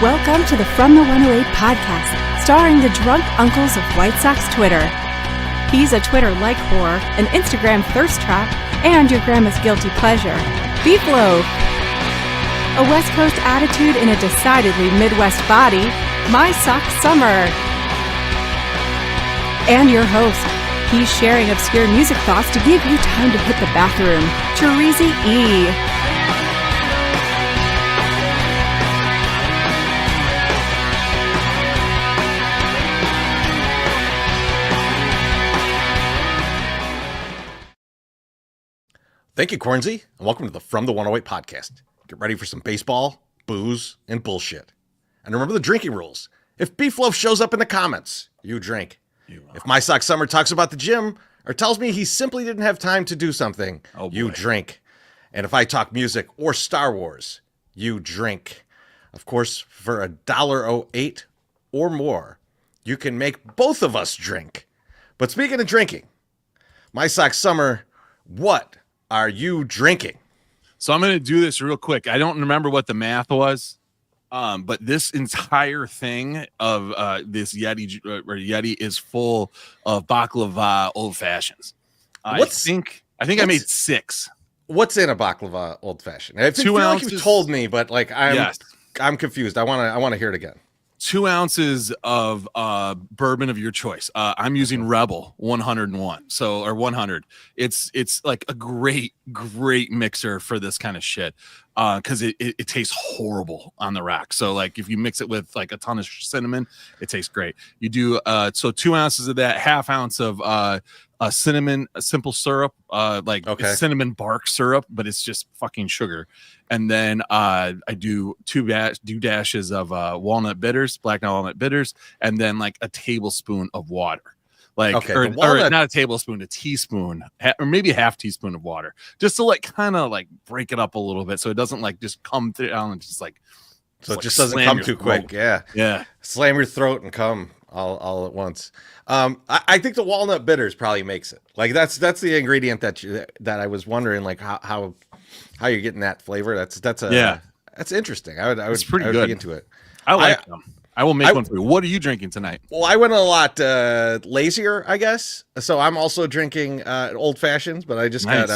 Welcome to the From the 108 podcast, starring the drunk uncles of White Sox Twitter. He's a Twitter like whore, an Instagram thirst trap, and your grandma's guilty pleasure, Beef Loaf. A West Coast attitude in a decidedly Midwest body, My Sock Summer. And your host, he's sharing obscure music thoughts to give you time to hit the bathroom, Cheesy E. Thank you, Cornsey, and welcome to the From the 108 podcast. Get ready for some baseball, booze, and bullshit. And remember the drinking rules. If Beef Loaf shows up in the comments, you drink. If My Sock Summer talks about the gym or tells me he simply didn't have time to do something, you drink. And if I talk music or Star Wars, you drink. Of course, for $1.08 or more, you can make both of us drink. But speaking of drinking, My Sock Summer, what are you drinking? So I'm going to do this real quick. I don't remember what the math was, but this entire thing of this Yeti is full of baklava old fashions. I think I made 6. What's in a baklava old fashioned? I feel like you've told me, but like I'm confused. I want to hear it again. 2 ounces of bourbon of your choice. I'm using Rebel 101, or 100. It's like a great mixer for this kind of shit, because it tastes horrible on the rack. So like if you mix it with like a ton of cinnamon, it tastes great. You do 2 ounces of that, half ounce of cinnamon simple syrup, it's cinnamon bark syrup, but it's just fucking sugar. And then I do 2 dashes of walnut bitters, black walnut bitters, and then like a tablespoon of water. Or not a tablespoon, a teaspoon, or maybe a half teaspoon of water, just to like kind of like break it up a little bit, so it doesn't like just come down and just like. So it just doesn't come too quick. Yeah. Slam your throat and come all at once. I think the walnut bitters probably makes it. Like that's the ingredient that I was wondering, like how you're getting that flavor. That's interesting. I would be into it. I like them. I will make one for you. What are you drinking tonight? Well, I went a lot lazier, I guess. So I'm also drinking old fashions, but I just got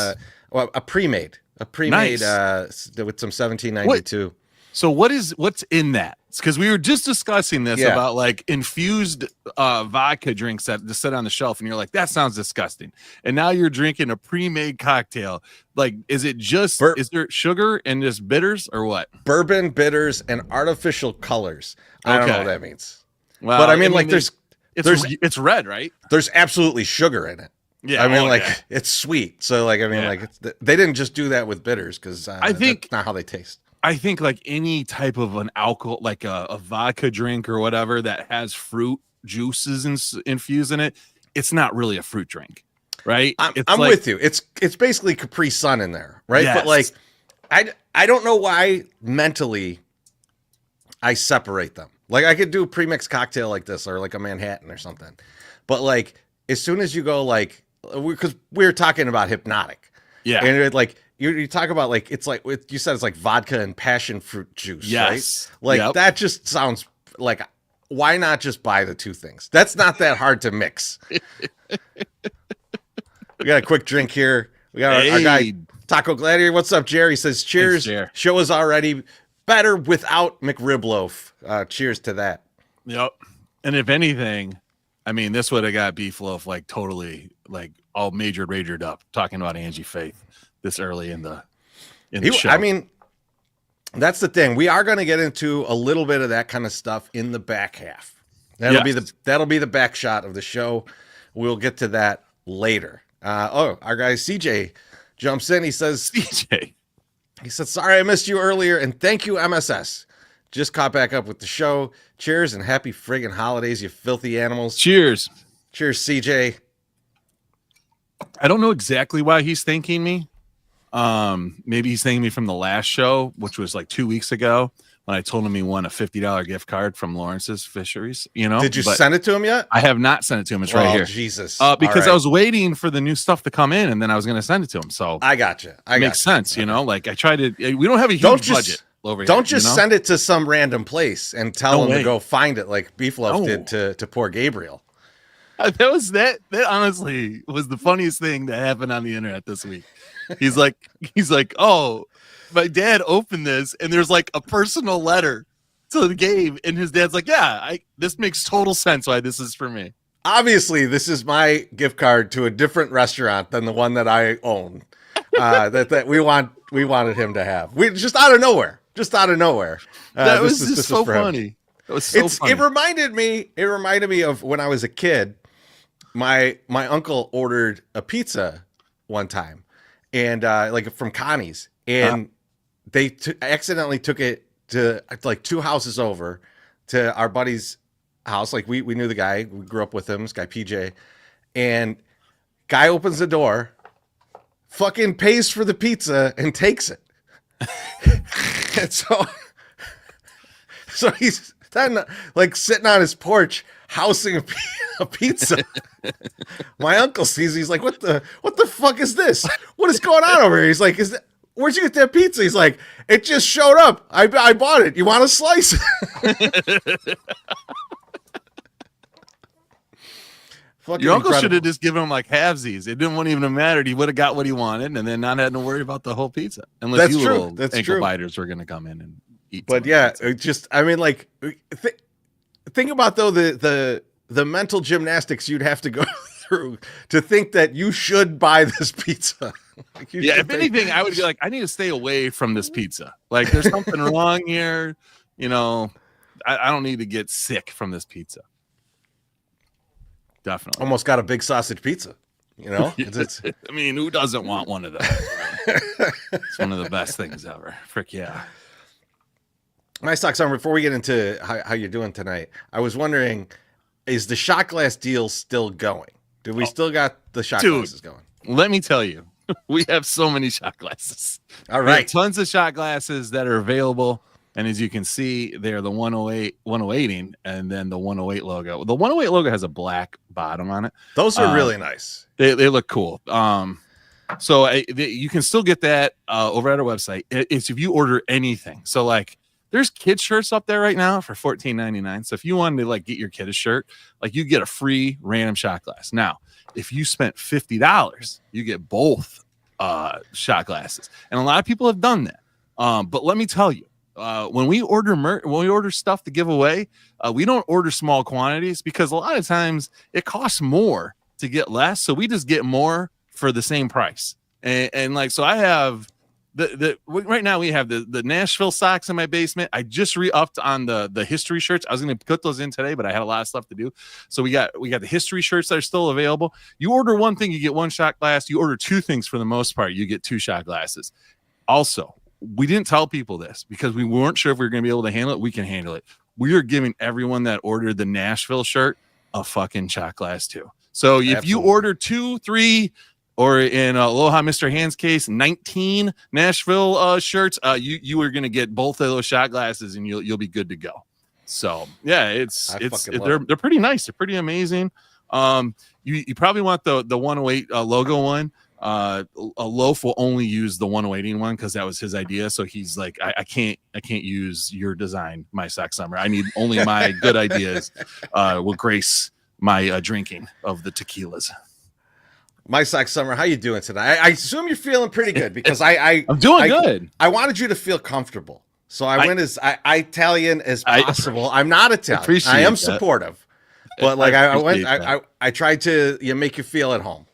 a pre-made nice. With some 1792. So what's in that? Because we were just discussing this about like infused vodka drinks that just sit on the shelf, and you're like, that sounds disgusting. And now you're drinking a pre-made cocktail. Like, is it just is there sugar and just bitters or what? Bourbon, bitters, and artificial colors. I don't know what that means. Well, but I mean like it's red, right? There's absolutely sugar in it. Yeah, I mean it's sweet. So like they didn't just do that with bitters, because I think that's not how they taste. I think like any type of an alcohol, like a vodka drink or whatever that has fruit juices infused in it, it's not really a fruit drink, right? I'm with you. It's basically Capri Sun in there, right? Yes. But like I don't know why mentally I separate them. Like I could do a pre-mixed cocktail like this, or like a Manhattan or something. But like as soon as you go like, because we were talking about Hypnotic, and it like. You talk about like it's like you said it's like vodka and passion fruit juice, right? Like that just sounds like, why not just buy the two things? That's not that hard to mix. We got a quick drink here. We got our guy Taco Gladiator. What's up, Jerry? Says cheers. Thanks, show is already better without McRib Loaf. Cheers to that. Yep. And if anything, I mean, this would have got Beef Loaf like totally like all majored up talking about Angie Faith this early in the show. I mean, that's the thing. We are going to get into a little bit of that kind of stuff in the back half. That'll be the back shot of the show. We'll get to that later. Our guy CJ jumps in. He says, sorry I missed you earlier, and thank you, MSS. Just caught back up with the show. Cheers and happy friggin' holidays, you filthy animals. Cheers, CJ. I don't know exactly why he's thanking me. Maybe he's thanking me from the last show, which was like 2 weeks ago, when I told him he won a $50 gift card from Lawrence's Fisheries. Did you send it to him yet? I have not sent it to him. It's right here. Jesus. Because I was waiting for the new stuff to come in, and then I was going to send it to him. So I got you. Makes sense, Like I try to. We don't have a huge budget. over here. Don't just send it to some random place and tell them to go find it like Beefloaf did to poor Gabriel. That honestly was the funniest thing that happened on the internet this week. He's like, oh, my dad opened this and there's like a personal letter to the game, and his dad's like, yeah, this makes total sense why this is for me. Obviously, this is my gift card to a different restaurant than the one that I own. That we wanted him to have. We just out of nowhere. That was just so funny. It was so funny. It reminded me of when I was a kid. My uncle ordered a pizza one time, and like from Connie's, and they accidentally took it to like 2 houses over to our buddy's house. Like we knew the guy, we grew up with him, this guy PJ, and guy opens the door, fucking pays for the pizza and takes it. And so he's then like sitting on his porch housing a pizza. My uncle sees, he's like, what the fuck is this? What is going on over here? He's like, where'd you get that pizza? He's like, it just showed up. I bought it. You want a slice? Your uncle should have just given him like halvesies. It wouldn't even have mattered. He would have got what he wanted and then not had to worry about the whole pizza. Unless little ankle biters were going to come in and eat. But yeah, I mean, like, think about though the mental gymnastics you'd have to go through to think that you should buy this pizza. If anything, I would be like, I need to stay away from this pizza. Like, there's something wrong here. You know, I don't need to get sick from this pizza. Definitely. Almost got a big sausage pizza. You know, I mean, who doesn't want one of those? It's one of the best things ever. Frick yeah. My stock summer. Before we get into how you're doing tonight, I was wondering, is the shot glass deal still going? Do we still got the shot glasses going? Let me tell you, we have so many shot glasses. All right, tons of shot glasses that are available. And as you can see, they're the 108ing, and then the 108 logo. The 108 logo has a black bottom on it. Those are really nice. They look cool. So you can still get that over at our website. It's if you order anything. So like, there's kid shirts up there right now for $14.99. So if you wanted to like get your kid a shirt, like you get a free random shot glass. Now, if you spent $50, you get both shot glasses, and a lot of people have done that. But let me tell you. When we order stuff to give away, we don't order small quantities because a lot of times it costs more to get less. So we just get more for the same price. And like, so I have right now we have the Nashville socks in my basement. I just re-upped on the history shirts. I was going to put those in today, but I had a lot of stuff to do. So we got the history shirts that are still available. You order one thing, you get one shot glass. You order two things for the most part, you get 2 shot glasses. Also, we didn't tell people this because we weren't sure if we were going to be able to handle it. We can handle it. We are giving everyone that ordered the Nashville shirt a fucking shot glass too. So if you order 2, 3, or in Aloha Mr. Hand's case, 19 Nashville shirts, you are going to get both of those shot glasses and you'll be good to go. So yeah, they're pretty nice. They're pretty amazing. You probably want the 108 logo one. A Loaf will only use the 108 one because that was his idea. So he's like, I can't use your design, my sock summer. I need only my good ideas will grace my drinking of the tequilas. My sock summer, how you doing tonight? I assume you're feeling pretty good because I'm doing good. I wanted you to feel comfortable, so I went as Italian as possible. I'm not Italian. I am supportive, but like I tried to make you feel at home,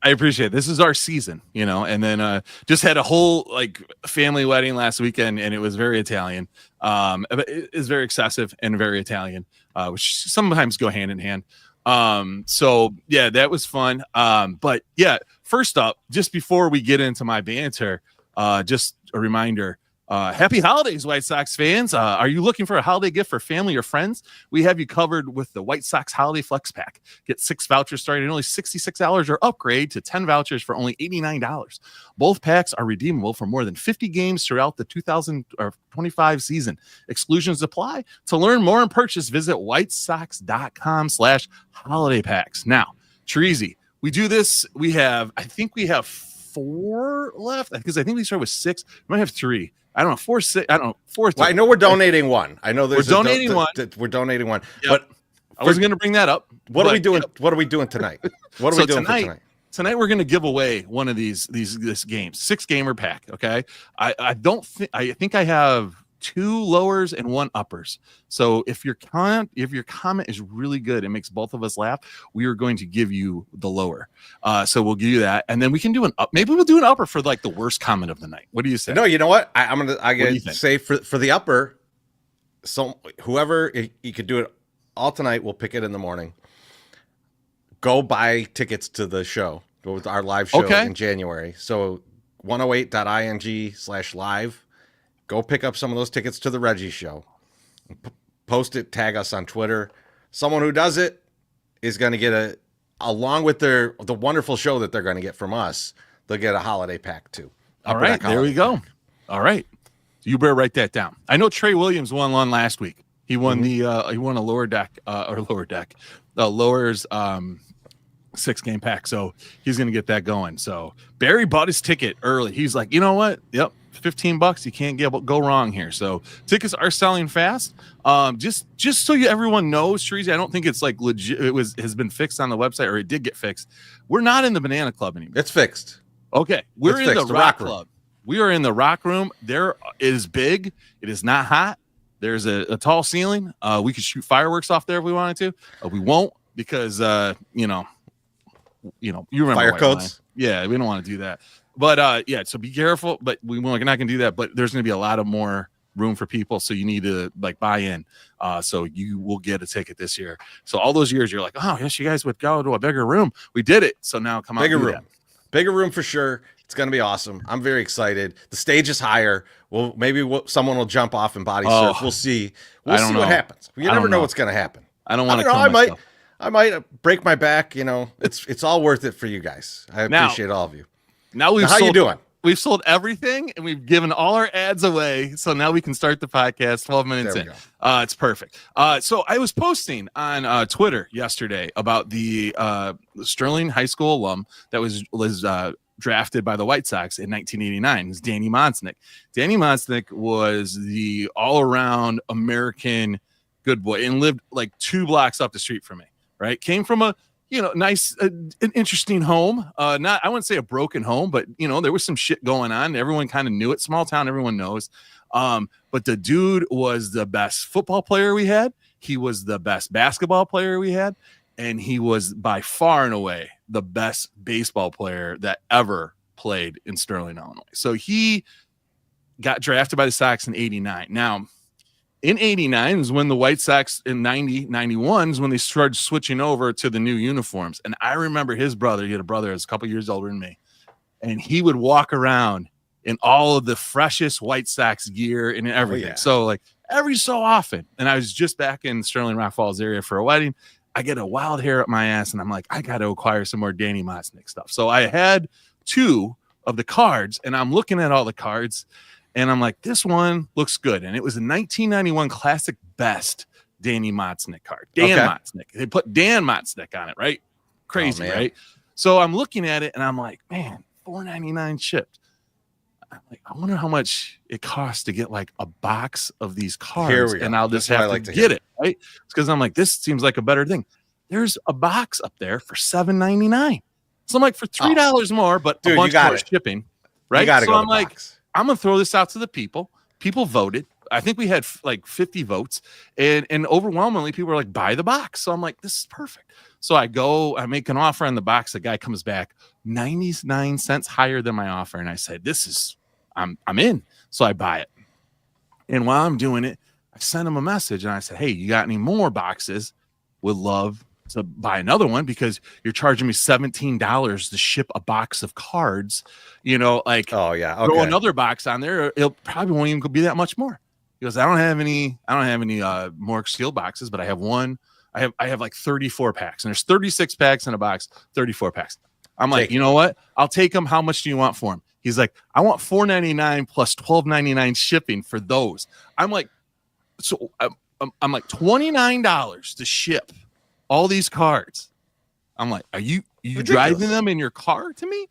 I appreciate it. This is our season, and then just had a whole like family wedding last weekend, and it was very Italian. But it is very excessive and very Italian, which sometimes go hand in hand. So yeah, that was fun. But yeah, first up, just before we get into my banter, just a reminder. Happy holidays, White Sox fans. Are you looking for a holiday gift for family or friends? We have you covered with the White Sox Holiday Flex Pack. Get 6 vouchers starting at only $66 or upgrade to 10 vouchers for only $89. Both packs are redeemable for more than 50 games throughout the 2025 season. Exclusions apply. To learn more and purchase, visit whitesox.com/holiday packs. Now, Treasy, we do this. I think we have 4 left because I think we started with 6. We might have 3. I don't know, 4, 6. I don't know, 4. Well, I know we're donating one. I know there's we're donating one. We're donating one. Yep. But I wasn't going to bring that up. What are we doing? Yep. What are we doing tonight? What are we doing tonight? Tonight we're going to give away one of this games, 6 gamer pack. Okay, I think I have 2 lowers and 1 uppers. So if your comment is really good and makes both of us laugh, we are going to give you the lower. So we'll give you that, and then we can do an up. Maybe we'll do an upper for like the worst comment of the night. What do you say? No, you know what? I'm gonna say for the upper. So whoever you could do it all tonight, we'll pick it in the morning. Go buy tickets to the show. Go with our live show in January. So 108.ing/live. Go pick up some of those tickets to the Reggie show. Post it, tag us on Twitter. Someone who does it is going to get along with the wonderful show that they're going to get from us, they'll get a holiday pack too. All right, there we go. All right. You better write that down. I know Trey Williams won one last week. He won he won a lowers 6-game pack. So he's going to get that going. So Barry bought his ticket early. He's like, you know what? Yep. $15. You can't go wrong here. So tickets are selling fast. Just so everyone knows, Shreezy, I don't think it's like legit. Has been fixed on the website, or it did get fixed. We're not in the Banana Club anymore. It's fixed. Okay, we're in the Rock Club. We are in the Rock Room. There it is big. It is not hot. There's a tall ceiling. We could shoot fireworks off there if we wanted to. We won't because you remember fire codes. Yeah, we don't want to do that. But so be careful. But we're not going to do that. But there's going to be a lot of more room for people, so you need to buy in. So you will get a ticket this year. So all those years you're like, oh yes, you guys would go to a bigger room. We did it. So now come on, bigger room for sure. It's going to be awesome. I'm very excited. The stage is higher. Well, maybe someone will jump off and body surf. We'll see. We'll see what happens. You never know what's going to happen. I don't want to. I might break my back. It's all worth it for you guys. I appreciate all of you. Now how you doing? We've sold everything and we've given all our ads away. So now we can start the podcast 12 minutes in. It's perfect. So I was posting on Twitter yesterday about the Sterling High School alum that was drafted by the White Sox in 1989. It's Danny Monsnick. Danny Monsnick was the all-around American good boy and lived like 2 blocks up the street from me, right? Came from a nice, an interesting home. I wouldn't say a broken home, but there was some shit going on. Everyone kind of knew it. Small town, everyone knows. But the dude was the best football player we had. He was the best basketball player we had. And he was by far and away the best baseball player that ever played in Sterling, Illinois. So he got drafted by the Sox in 89. Now, in 89 is when the White Sox in 91 is when they started switching over to the new uniforms. And I remember his brother, he had a brother that was a couple years older than me, and he would walk around in all of the freshest White Sox gear and everything. Oh, yeah. So like every so often, and I was just back in Sterling Rock Falls area for a wedding, I get a wild hair up my ass and I'm like, I got to acquire some more Danny Monsnick stuff. So I had 2 of the cards and I'm looking at all the cards and I'm like, this one looks good. And it was a 1991 Classic Best Danny Monsnick card. Monsnick. They put Dan Monsnick on it, right? Crazy, right? So I'm looking at it and I'm like, man, $4.99 shipped. I'm like, I wonder how much it costs to get like a box of these cards, and I'll just have to get it, right? It's because I'm like, this seems like a better thing. There's a box up there for $7.99. So I'm like, for $3 more, but a bunch more shipping, right? So I'm like, I'm gonna throw this out to the people. People voted. I think we had like 50 votes, and overwhelmingly people were like, buy the box. So I'm like, this is perfect. So I make an offer on the box. The guy comes back 99 cents higher than my offer, and I said, I'm in. So I buy it. And while I'm doing it, I sent him a message and I said, hey, you got any more boxes? Would love to buy another one because you're charging me $17 to ship a box of cards. Oh yeah. Okay. Throw another box on there. It probably won't even be that much more. He goes, I don't have any more sealed boxes, but I have one. I have like 34 packs and there's 36 packs in a box, 34 packs. I'm like, you know what? I'll take them. How much do you want for them? He's like, I want $4.99 plus $12.99 shipping for those. I'm like, so I'm like $29 to ship all these cards. I'm like, are you driving them in your car to me?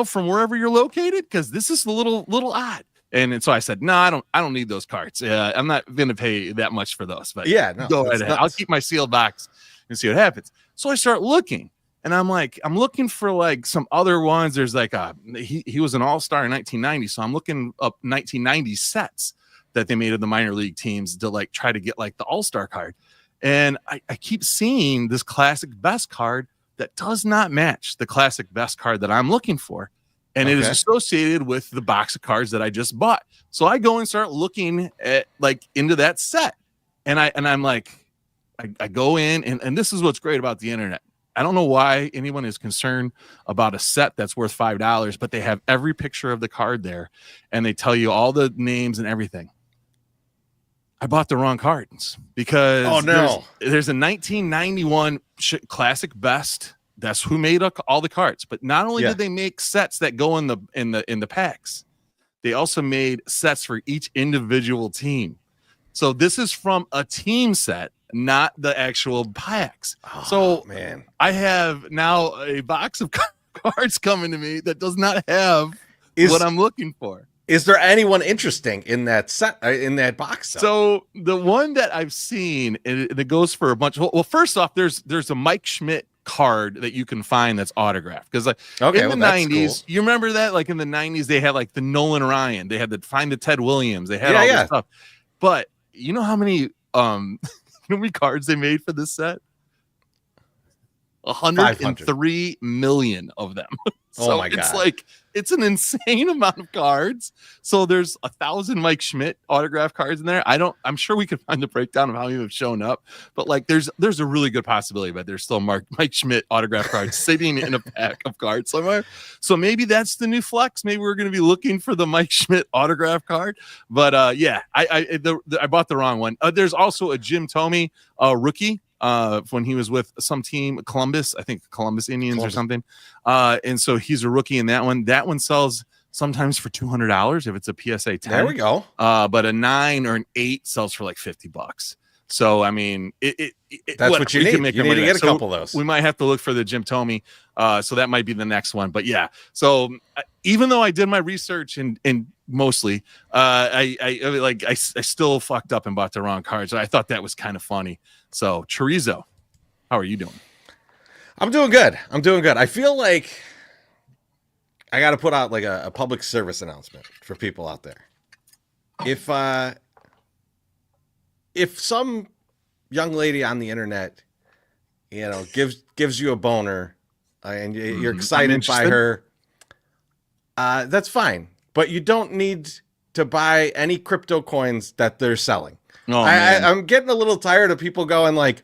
from wherever you're located? Because this is a little odd. And so I said, no, I don't need those cards. I'm not going to pay that much for those. But yeah, no, go ahead. I'll keep my sealed box and see what happens. So I start looking, and I'm looking for like some other ones. There's like he was an all-star in 1990, so I'm looking up 1990 sets that they made of the minor league teams to like try to get like the all-star card. And I keep seeing this classic best card that does not match the classic best card that I'm looking for. And it is associated with the box of cards that I just bought. So I go and start looking at like into that set. And I'm like, I go in and this is what's great about the internet. I don't know why anyone is concerned about a set that's worth $5, but they have every picture of the card there and they tell you all the names and everything. I bought the wrong cards because there's a 1991 classic best. That's who made all the cards. But not only did they make sets that go in the packs, they also made sets for each individual team. So this is from a team set, not the actual packs. Oh, so man, I have now a box of cards coming to me that does not have what I'm looking for. Is there anyone interesting in that set, in that box? So the one that I've seen, it goes for a bunch. Well, first off, there's a Mike Schmidt card that you can find that's autographed, because like in the 90s, you remember that like in the 90s they had like the Nolan Ryan, they had to find the Ted Williams, they had all this stuff. But you know how many cards they made for this set? 103 million of them. So my God. It's like, it's an insane amount of cards. So there's 1,000 Mike Schmidt autograph cards in there. I'm sure we could find the breakdown of how many have shown up, but like there's a really good possibility that there's still Mike Schmidt autograph cards sitting in a pack of cards somewhere. So maybe that's the new flex. Maybe we're going to be looking for the Mike Schmidt autograph card. But I bought the wrong one. There's also a Jim Thome rookie. When he was with some team, Columbus, I think Columbus Indians or something. And so he's a rookie in that one. That one sells sometimes for $200 if it's a PSA 10. There we go. But a 9 or an 8 sells for like $50. So, I mean, that's what you need. You need to get a couple of those. We might have to look for the Jim Thome. So that might be the next one. But yeah, so even though I did my research and mostly, I still fucked up and bought the wrong cards. I thought that was kind of funny. So, Chorizo, how are you doing? I'm doing good. I feel like I got to put out like a public service announcement for people out there. If some young lady on the internet, gives you a boner and you're excited by her, that's fine. But you don't need to buy any crypto coins that they're selling. Oh, I'm getting a little tired of people going like,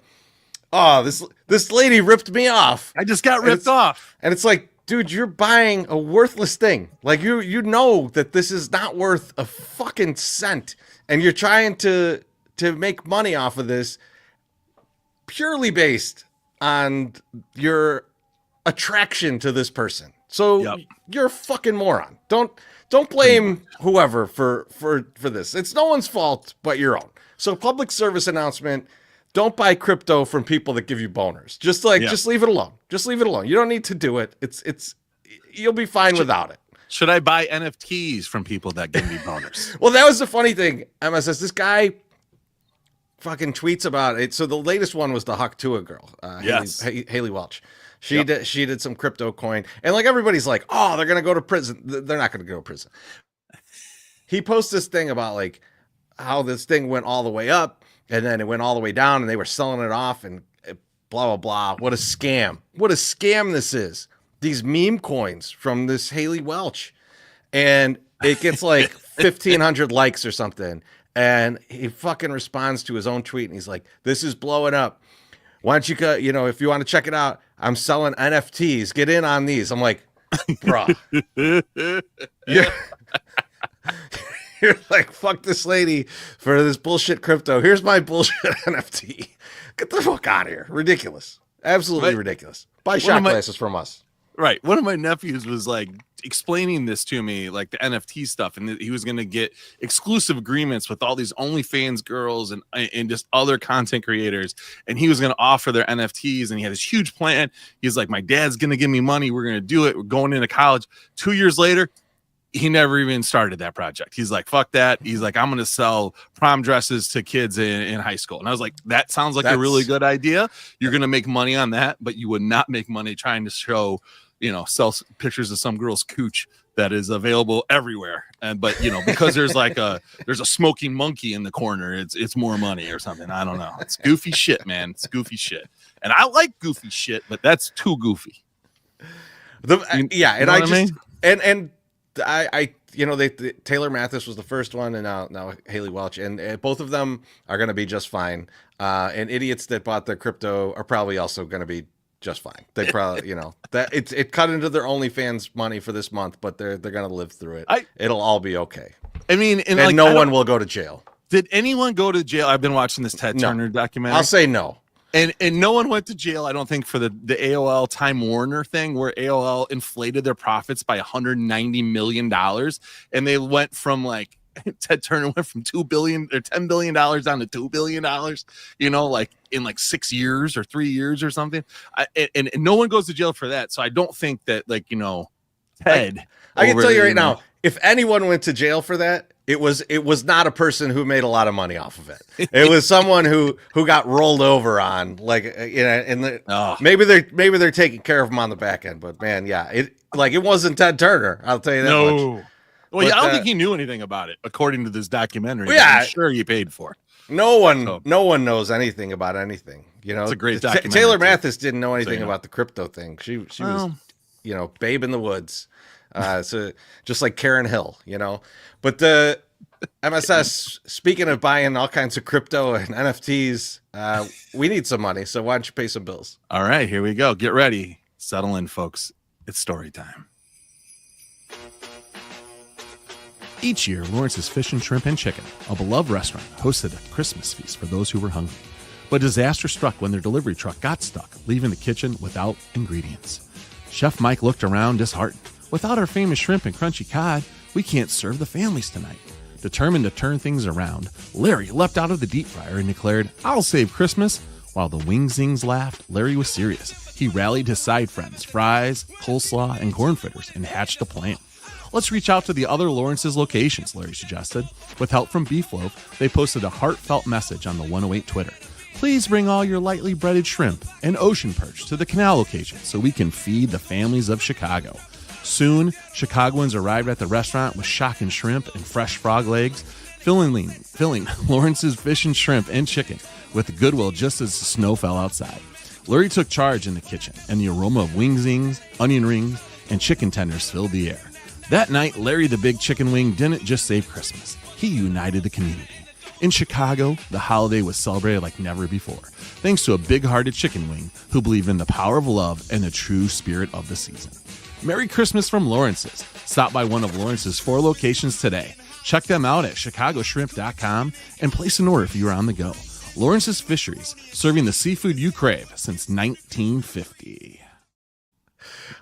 oh, this lady ripped me off. I just got ripped off. And it's like, dude, you're buying a worthless thing. Like you know that this is not worth a fucking cent. And you're trying to make money off of this purely based on your attraction to this person. So you're a fucking moron. Don't blame whoever for this. It's no one's fault but your own. So public service announcement, don't buy crypto from people that give you boners. Just leave it alone. Just leave it alone. You don't need to do it. You'll be fine without it. Should I buy NFTs from people that give me boners? Well, that was the funny thing. Emma says this guy fucking tweets about it. So the latest one was the Huck Tua girl, Haley Welch. She did some crypto coin, and like everybody's like, oh, they're gonna go to prison. They're not gonna go to prison. He posts this thing about like how this thing went all the way up and then it went all the way down and they were selling it off and blah, blah, blah. What a scam. What a scam this is. These meme coins from this Haley Welch. And it gets like 1,500 likes or something. And he fucking responds to his own tweet and he's like, this is blowing up. Why don't you go, if you want to check it out, I'm selling NFTs. Get in on these. I'm like, bro. You're like, fuck this lady for this bullshit crypto. Here's my bullshit NFT. Get the fuck out of here. Ridiculous. Absolutely ridiculous. Buy shot glasses from us. Right. One of my nephews was like explaining this to me, like the NFT stuff, and he was going to get exclusive agreements with all these OnlyFans girls and just other content creators, and he was going to offer their NFTs, and he had this huge plan. He's like, my dad's going to give me money. We're going to do it. We're going into college. 2 years later, he never even started that project. He's like, fuck that. He's like, I'm going to sell prom dresses to kids in high school. And I was like, that sounds like a really good idea. You're going to make money on that, but you would not make money trying to show, sell pictures of some girl's cooch that is available everywhere. But because there's a smoking monkey in the corner, it's more money or something. I don't know. It's goofy shit, man. It's goofy shit. And I like goofy shit, but that's too goofy. Taylor Mathis was the first one, and now Haley Welch, and both of them are going to be just fine. And idiots that bought their crypto are probably also going to be just fine. They probably, that it cut into their OnlyFans money for this month, but they're going to live through it. It'll all be okay. I mean, and no one will go to jail. Did anyone go to jail? I've been watching this Ted Turner documentary. I'll say no. And no one went to jail, I don't think, for the AOL Time Warner thing, where AOL inflated their profits by $190 million. And they went from like Ted Turner went from $2 billion or $10 billion down to $2 billion, like in like 6 years or 3 years or something. And no one goes to jail for that. So I don't think that Ted. I can tell you right now, if anyone went to jail for that, it was not a person who made a lot of money off of it. It was someone who got rolled over on, maybe they're taking care of them on the back end. But man, yeah, it wasn't Ted Turner. I'll tell you that much. Well, I don't think he knew anything about it, according to this documentary. Yeah, I'm sure he paid for. No one knows anything about anything. It's a great documentary. Taylor Mathis didn't know anything about the crypto thing. She was, babe in the woods. So just like Karen Hill, but the MSS, speaking of buying all kinds of crypto and NFTs, we need some money. So why don't you pay some bills? All right, here we go. Get ready. Settle in, folks. It's story time. Each year, Lawrence's Fish and Shrimp and Chicken, a beloved restaurant, hosted a Christmas feast for those who were hungry. But disaster struck when their delivery truck got stuck, leaving the kitchen without ingredients. Chef Mike looked around disheartened. Without our famous shrimp and crunchy cod, we can't serve the families tonight. Determined to turn things around, Larry leapt out of the deep fryer and declared, "I'll save Christmas." While the wing-zings laughed, Larry was serious. He rallied his side friends, fries, coleslaw, and corn fritters, and hatched a plan. Let's reach out to the other Lawrence's locations, Larry suggested. With help from Beef Loaf, they posted a heartfelt message on the 108 Twitter. Please bring all your lightly breaded shrimp and ocean perch to the Canal location so we can feed the families of Chicago. Soon, Chicagoans arrived at the restaurant with shocking shrimp and fresh frog legs, filling Lawrence's Fish and Shrimp and Chicken with goodwill just as the snow fell outside. Larry took charge in the kitchen, and the aroma of wing-zings, onion rings, and chicken tenders filled the air. That night, Larry the Big Chicken Wing didn't just save Christmas. He united the community. In Chicago, the holiday was celebrated like never before, thanks to a big-hearted chicken wing who believed in the power of love and the true spirit of the season. Merry Christmas from Lawrence's. Stop by one of Lawrence's 4 locations today. Check them out at chicagoshrimp.com and place an order if you are on the go. Lawrence's Fisheries, serving the seafood you crave since 1950.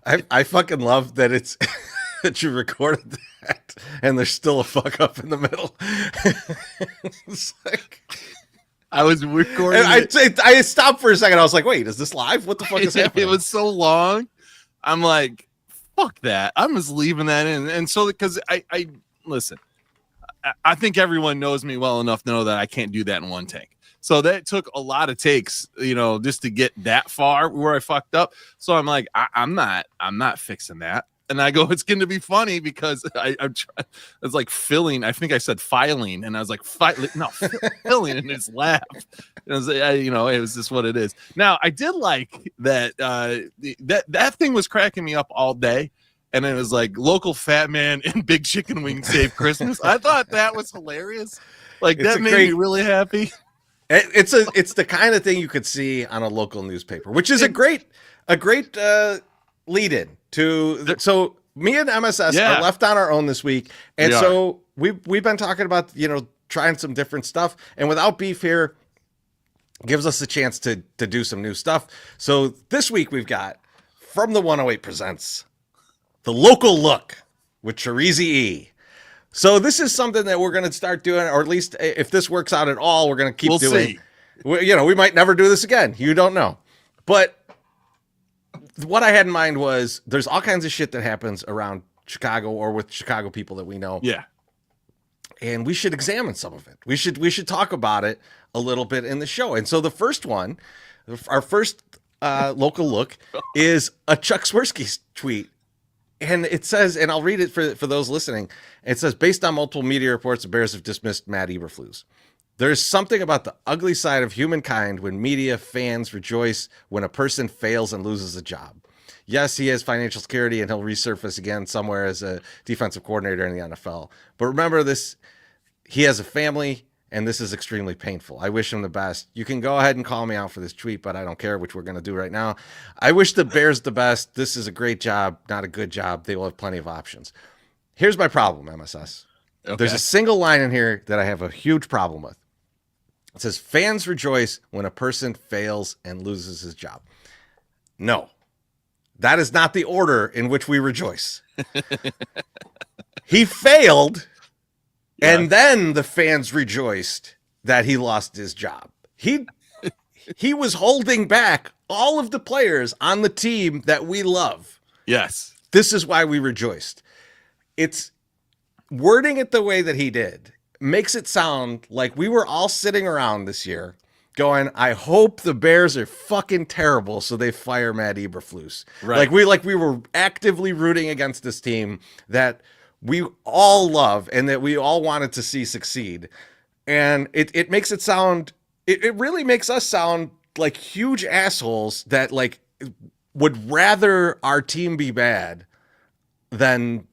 I fucking love that it's that you recorded that and there's still a fuck up in the middle. It's like, I was recording. I stopped for a second. I was like, wait, is this live? What the fuck is happening? It was so long. I'm like, fuck that. I'm just leaving that in. And so, because I listen, I think everyone knows me well enough to know that I can't do that in one take. So that took a lot of takes, just to get that far where I fucked up. So I'm like, I'm not fixing that. And I go, it's going to be funny because I'm trying. It's like filling. I think I said filing, and I was like, filling, and it's laugh. It was, it was just what it is. Now I did like that. That thing was cracking me up all day, and it was like local fat man and big chicken wing save Christmas. I thought that was hilarious. Like that made me really happy. It's the kind of thing you could see on a local newspaper, which is a great lead in to. So me and MSS are left on our own this week, and so we've been talking about trying some different stuff, and without Beef here, gives us a chance to do some new stuff. So this week we've got From the 108 presents The Local Look with Cherizy E. So this is something that we're going to start doing, or at least if this works out at all, we're going to keep doing. We might never do this again. You don't know. But what I had in mind was there's all kinds of shit that happens around Chicago or with Chicago people that we know. Yeah. And we should examine some of it. We should talk about it a little bit in the show. And so the first one, our first local look is a Chuck Swirsky tweet. And it says, and I'll read it for those listening. It says, based on multiple media reports, the Bears have dismissed Matt Eberflus. There's something about the ugly side of humankind when media fans rejoice when a person fails and loses a job. Yes, he has financial security and he'll resurface again somewhere as a defensive coordinator in the NFL. But remember this, he has a family and this is extremely painful. I wish him the best. You can go ahead and call me out for this tweet, but I don't care, which we're going to do right now. I wish the Bears the best. This is a great job, not a good job. They will have plenty of options. Here's my problem, MSS. Okay. There's a single line in here that I have a huge problem with. It says, fans rejoice when a person fails and loses his job. No, that is not the order in which we rejoice. He failed. Yeah. And then the fans rejoiced that he lost his job. He was holding back all of the players on the team that we love. Yes. This is why we rejoiced. It's wording it the way that he did makes it sound like we were all sitting around this year going, I hope the Bears are fucking terrible so they fire Matt Eberflus. Right. Like we were actively rooting against this team that we all love and that we all wanted to see succeed. And it makes it sound, it really makes us sound like huge assholes that like would rather our team be bad than,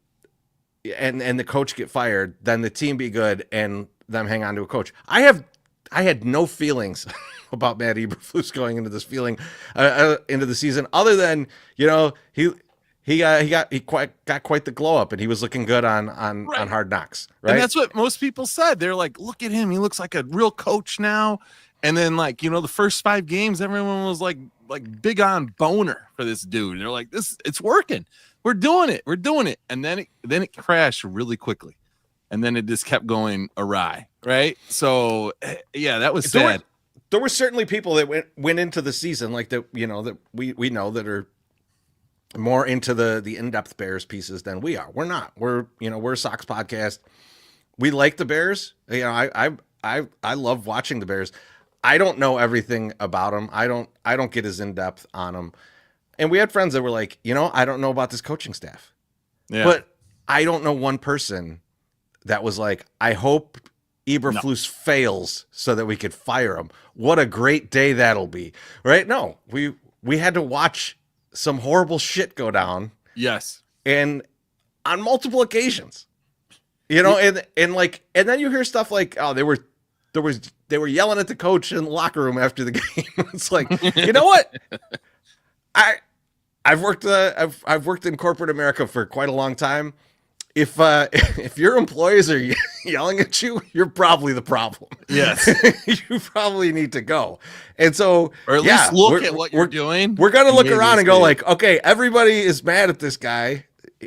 and the coach get fired than the team be good and them hang on to a coach. I had no feelings about Matt Eberflus going into this into the season other than, he got quite the glow up and he was looking good on Hard Knocks, right? And that's what most people said. They're like, look at him, he looks like a real coach now. And then the first 5 games, everyone was like big on boner for this dude. And they're like, it's working. We're doing it. And then it crashed really quickly. And then it just kept going awry, right? So yeah, that was sad. There were certainly people that went into the season like that, that we know that are more into the in-depth Bears pieces than we are. We're not. We're a Sox podcast. We like the Bears. I love watching the Bears. I don't know everything about them. I don't get as in-depth on them. And we had friends that were like, I don't know about this coaching staff. Yeah. But I don't know one person that was like, I hope Eberflus fails so that we could fire him. What a great day that'll be. Right? No, we had to watch some horrible shit go down. Yes. And on multiple occasions, and then you hear stuff like, oh, they were yelling at the coach in the locker room after the game. It's like, you know what? I've worked in corporate America for quite a long time. If your employees are yelling at you, you're probably the problem. Yes. You probably need to go. And so, or at least look at what you're doing. We're going to look around and go like, okay, everybody is mad at this guy.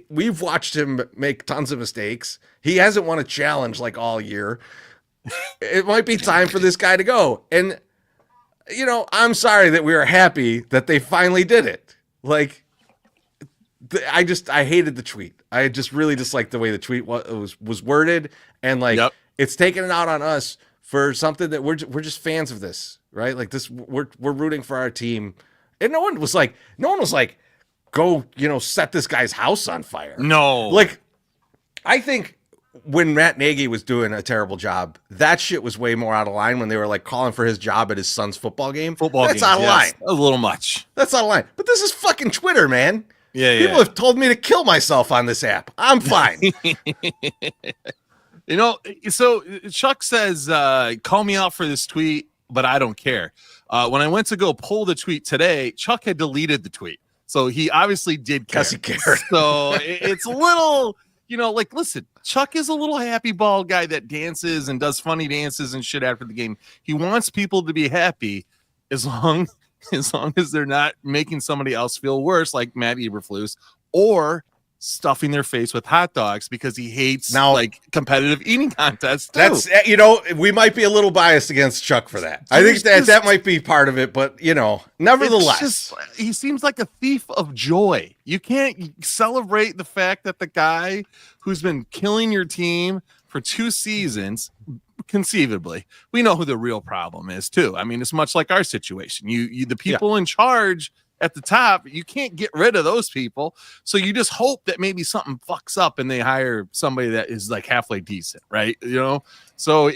We've watched him make tons of mistakes. He hasn't won a challenge like all year. It might be time for this guy to go. And, I'm sorry that we were happy that they finally did it. Like, I hated the tweet. I just really disliked the way the tweet was worded, and it's taking it out on us for something that we're just fans of this, right? Like this, we're rooting for our team, and no one was like, go, set this guy's house on fire. No, like I think when Matt Nagy was doing a terrible job, that shit was way more out of line when they were like calling for his job at his son's football game. That's out of line. A little much. That's out of line. But this is fucking Twitter, man. Yeah, People have told me to kill myself on this app. I'm fine. So Chuck says, call me out for this tweet, but I don't care. When I went to go pull the tweet today, Chuck had deleted the tweet. So he obviously did care. Yes, he cared. So it's a little, listen, Chuck is a little happy bald guy that dances and does funny dances and shit after the game. He wants people to be happy as long as long as they're not making somebody else feel worse, like Matt Eberflus, or stuffing their face with hot dogs because he hates like competitive eating contests too. That's, we might be a little biased against Chuck for that. I think that might be part of it, but nevertheless, he seems like a thief of joy. You can't celebrate the fact that the guy who's been killing your team for 2 seasons, conceivably, we know who the real problem is too. I mean, it's much like our situation. You the people in charge at the top, you can't get rid of those people. So you just hope that maybe something fucks up and they hire somebody that is like halfway decent, right? So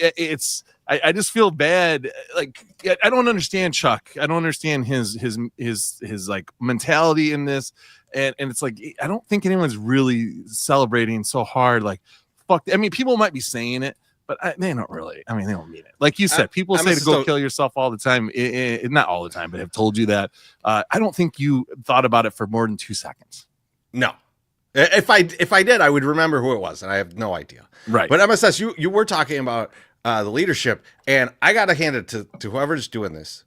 I just feel bad. Like, I don't understand Chuck. I don't understand his like mentality in this. And it's like, I don't think anyone's really celebrating so hard. Like, fuck. I mean, people might be saying it, but they don't really. I mean, they don't mean it. Like you said, people say to go kill yourself all the time. Not all the time, but have told you that. I don't think you thought about it for more than 2 seconds. No. If I did, I would remember who it was, and I have no idea. Right. But MSS, you were talking about the leadership, and I got to hand it to whoever's doing this.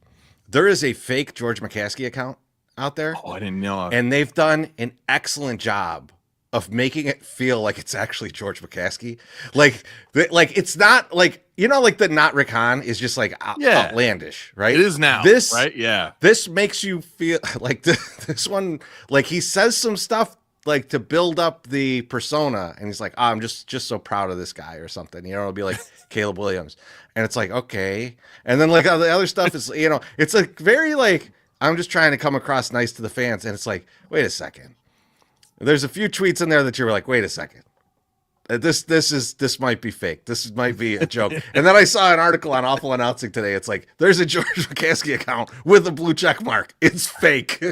There is a fake George McCaskey account out there. Oh, I didn't know. And they've done an excellent job of making it feel like it's actually George McCaskey. Like it's not like, like the not Rick Hahn is just like outlandish, right? It is now, right? Yeah. This makes you feel like this one, like he says some stuff like to build up the persona, and he's like, I'm just so proud of this guy or something. It'll be like Caleb Williams. And it's like, okay. And then like the other stuff is, it's like very like, I'm just trying to come across nice to the fans. And it's like, wait a second. There's a few tweets in there that you're like, wait a second. This might be fake. This might be a joke. And then I saw an article on Awful Announcing today. It's like, there's a George McCaskey account with a blue check mark. It's fake.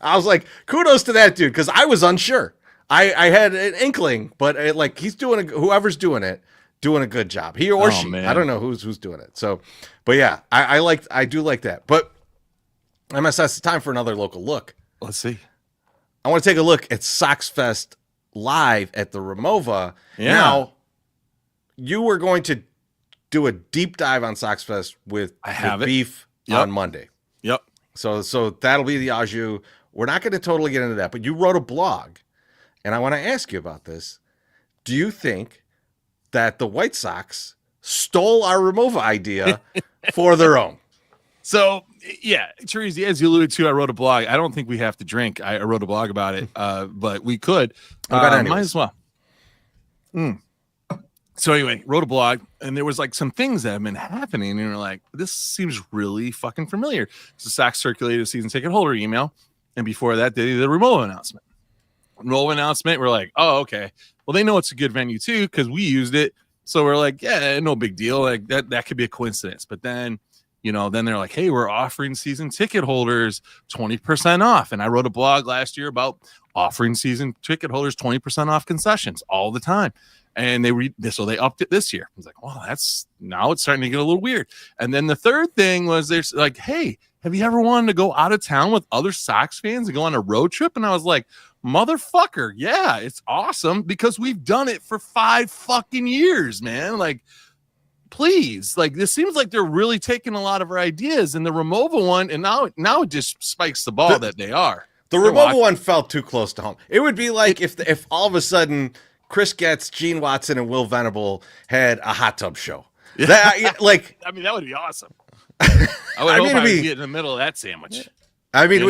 I was like, kudos to that dude, because I was unsure. I had an inkling, but he's whoever's doing it, doing a good job. He or she. Man. I don't know who's doing it. So, but yeah, I do like that. But MSS, it's time for another local look. Let's see. I want to take a look at Sox Fest live at the Ramova. Yeah. Now, you were going to do a deep dive on Sox Fest with Beef on Monday. Yep. So that'll be the au jus. We're not going to totally get into that, but you wrote a blog, and I want to ask you about this. Do you think that the White Sox stole our Ramova idea for their own? So, yeah, Teresa, as you alluded to, I wrote a blog. I don't think we have to drink. I wrote a blog about it, but we could. Might as well. So anyway, wrote a blog, and there was like some things that have been happening, and you're like, this seems really fucking familiar. So Sox circulated a season ticket holder email, and before that, they did the Ramova announcement. We're like, oh, okay. Well, they know it's a good venue too because we used it. So we're like, yeah, no big deal. Like that could be a coincidence. But then, then they're like, hey, we're offering season ticket holders 20% off. And I wrote a blog last year about offering season ticket holders 20% off concessions all the time. And so they upped it this year. I was like, well, now it's starting to get a little weird. And then the third thing was there's like, hey, have you ever wanted to go out of town with other Sox fans and go on a road trip? And I was like, motherfucker, yeah, it's awesome because we've done it for 5 fucking years, man. Like, please, like, this seems like they're really taking a lot of our ideas. And the Ramova one, and now it just spikes the ball that they are. The Ramova one felt too close to home. It would be like if all of a sudden Chris Getz, Gene Watson, and Will Venable had a hot tub show. Yeah. That would be awesome. I would hope I'd be in the middle of that sandwich. I mean,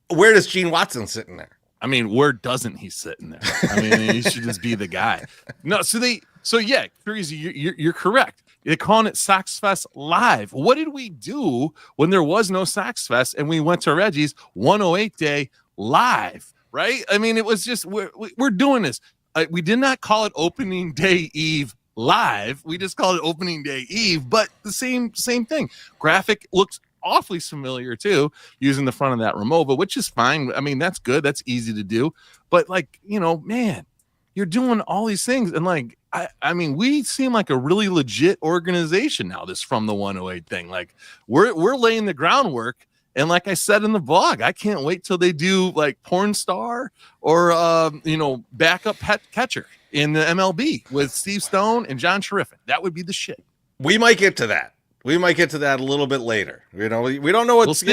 where does Gene Watson sit in there? I mean, where doesn't he sit in there? I mean, he should just be the guy. No, so yeah, Crazy, you're correct. They're calling it Sox Fest Live. What did we do when there was no Sox Fest and we went to Reggie's 108 Day Live, right? I mean, it was just, we're doing this. We did not call it Opening Day Eve Live. We just called it Opening Day Eve, but the same thing. Graphic looks awfully familiar too, using the front of that Ramova, which is fine. I mean, that's good. That's easy to do. But like, man, you're doing all these things. And like, I mean, we seem like a really legit organization now, this From the 108 thing. Like we're laying the groundwork. And like I said in the blog, I can't wait till they do like porn star or, backup catcher in the MLB with Steve Stone and John Sheriffin. That would be the shit. We might get to that. We might get to that a little bit later. You know, we don't know what's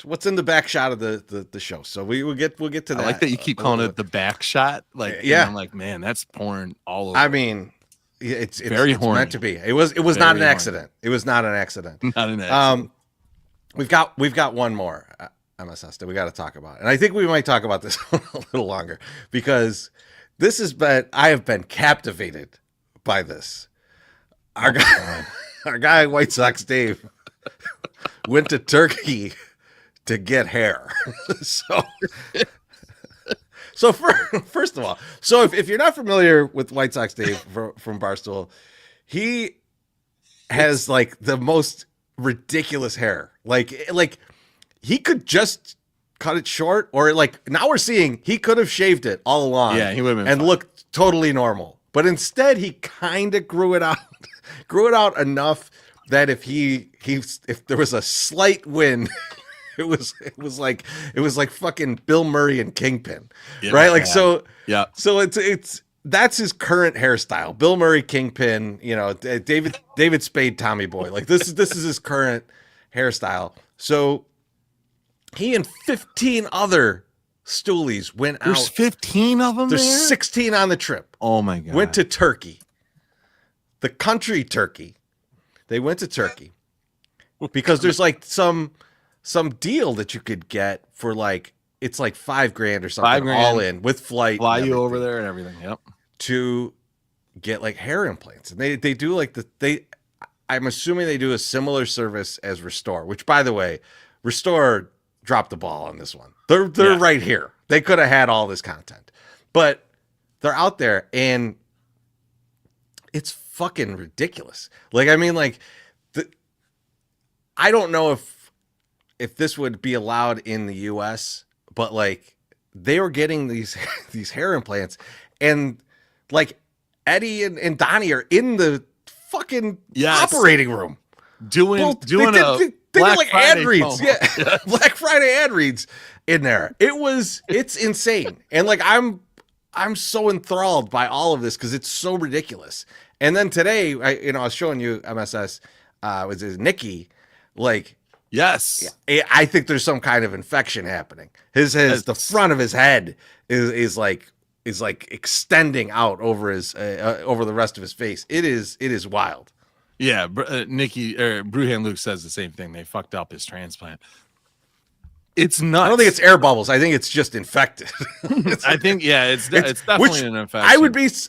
what's in the back shot of the show. So we'll get to that. I like that you keep calling it the back shot. Like, yeah, I'm like, man, that's porn all over. I mean, it's very it's horny. meant to be. It was not an accident. It was not an accident. Not an accident. We've got one more MSS that we got to talk about, and I think we might talk about this a little longer because I have been captivated by this. Our guy, White Sox Dave, went to Turkey to get hair. So first of all, if you're not familiar with White Sox Dave from Barstool, he has like the most ridiculous hair. Like he could just cut it short, or like now we're seeing he could have shaved it all along. Yeah, he would have been and fine. Looked totally normal. But instead, he kind of grew it out enough that if there was a slight wind, it was like fucking Bill Murray and Kingpin, right? Like so it's that's his current hairstyle. Bill Murray, Kingpin, you know, David Spade, Tommy Boy. Like this is his current hairstyle. So he and 15 other stoolies went out. There's 15 of them. There's 16 on the trip. Oh my god! Went to Turkey, the country Turkey. They went to Turkey because there's like some deal that you could get for like it's like $5,000 or something $5,000 all in with flight, fly you over there and everything. Yep. To get like hair implants, and they do like I'm assuming they do a similar service as Restore, which by the way, Restore dropped the ball on this one. They're right here. They could have had all this content, but they're out there and it's fucking ridiculous. Like, I mean, like I don't know if this would be allowed in the US, but like they were getting these hair implants and like Eddie and Donnie are in the fucking operating room doing they Black were like Friday ad reads. promo. Yeah. Black Friday ad reads in there. It's insane. And like I'm so enthralled by all of this because it's so ridiculous. And then today, I was showing you MSS was his Nikki, like yes, I think there's some kind of infection happening. The front of his head is like extending out over his over the rest of his face. It is wild. Yeah, Nikki or Bruhan Luke says the same thing. They fucked up his transplant. It's nuts. I don't think it's air bubbles. I think it's just infected. I think it's definitely an infection.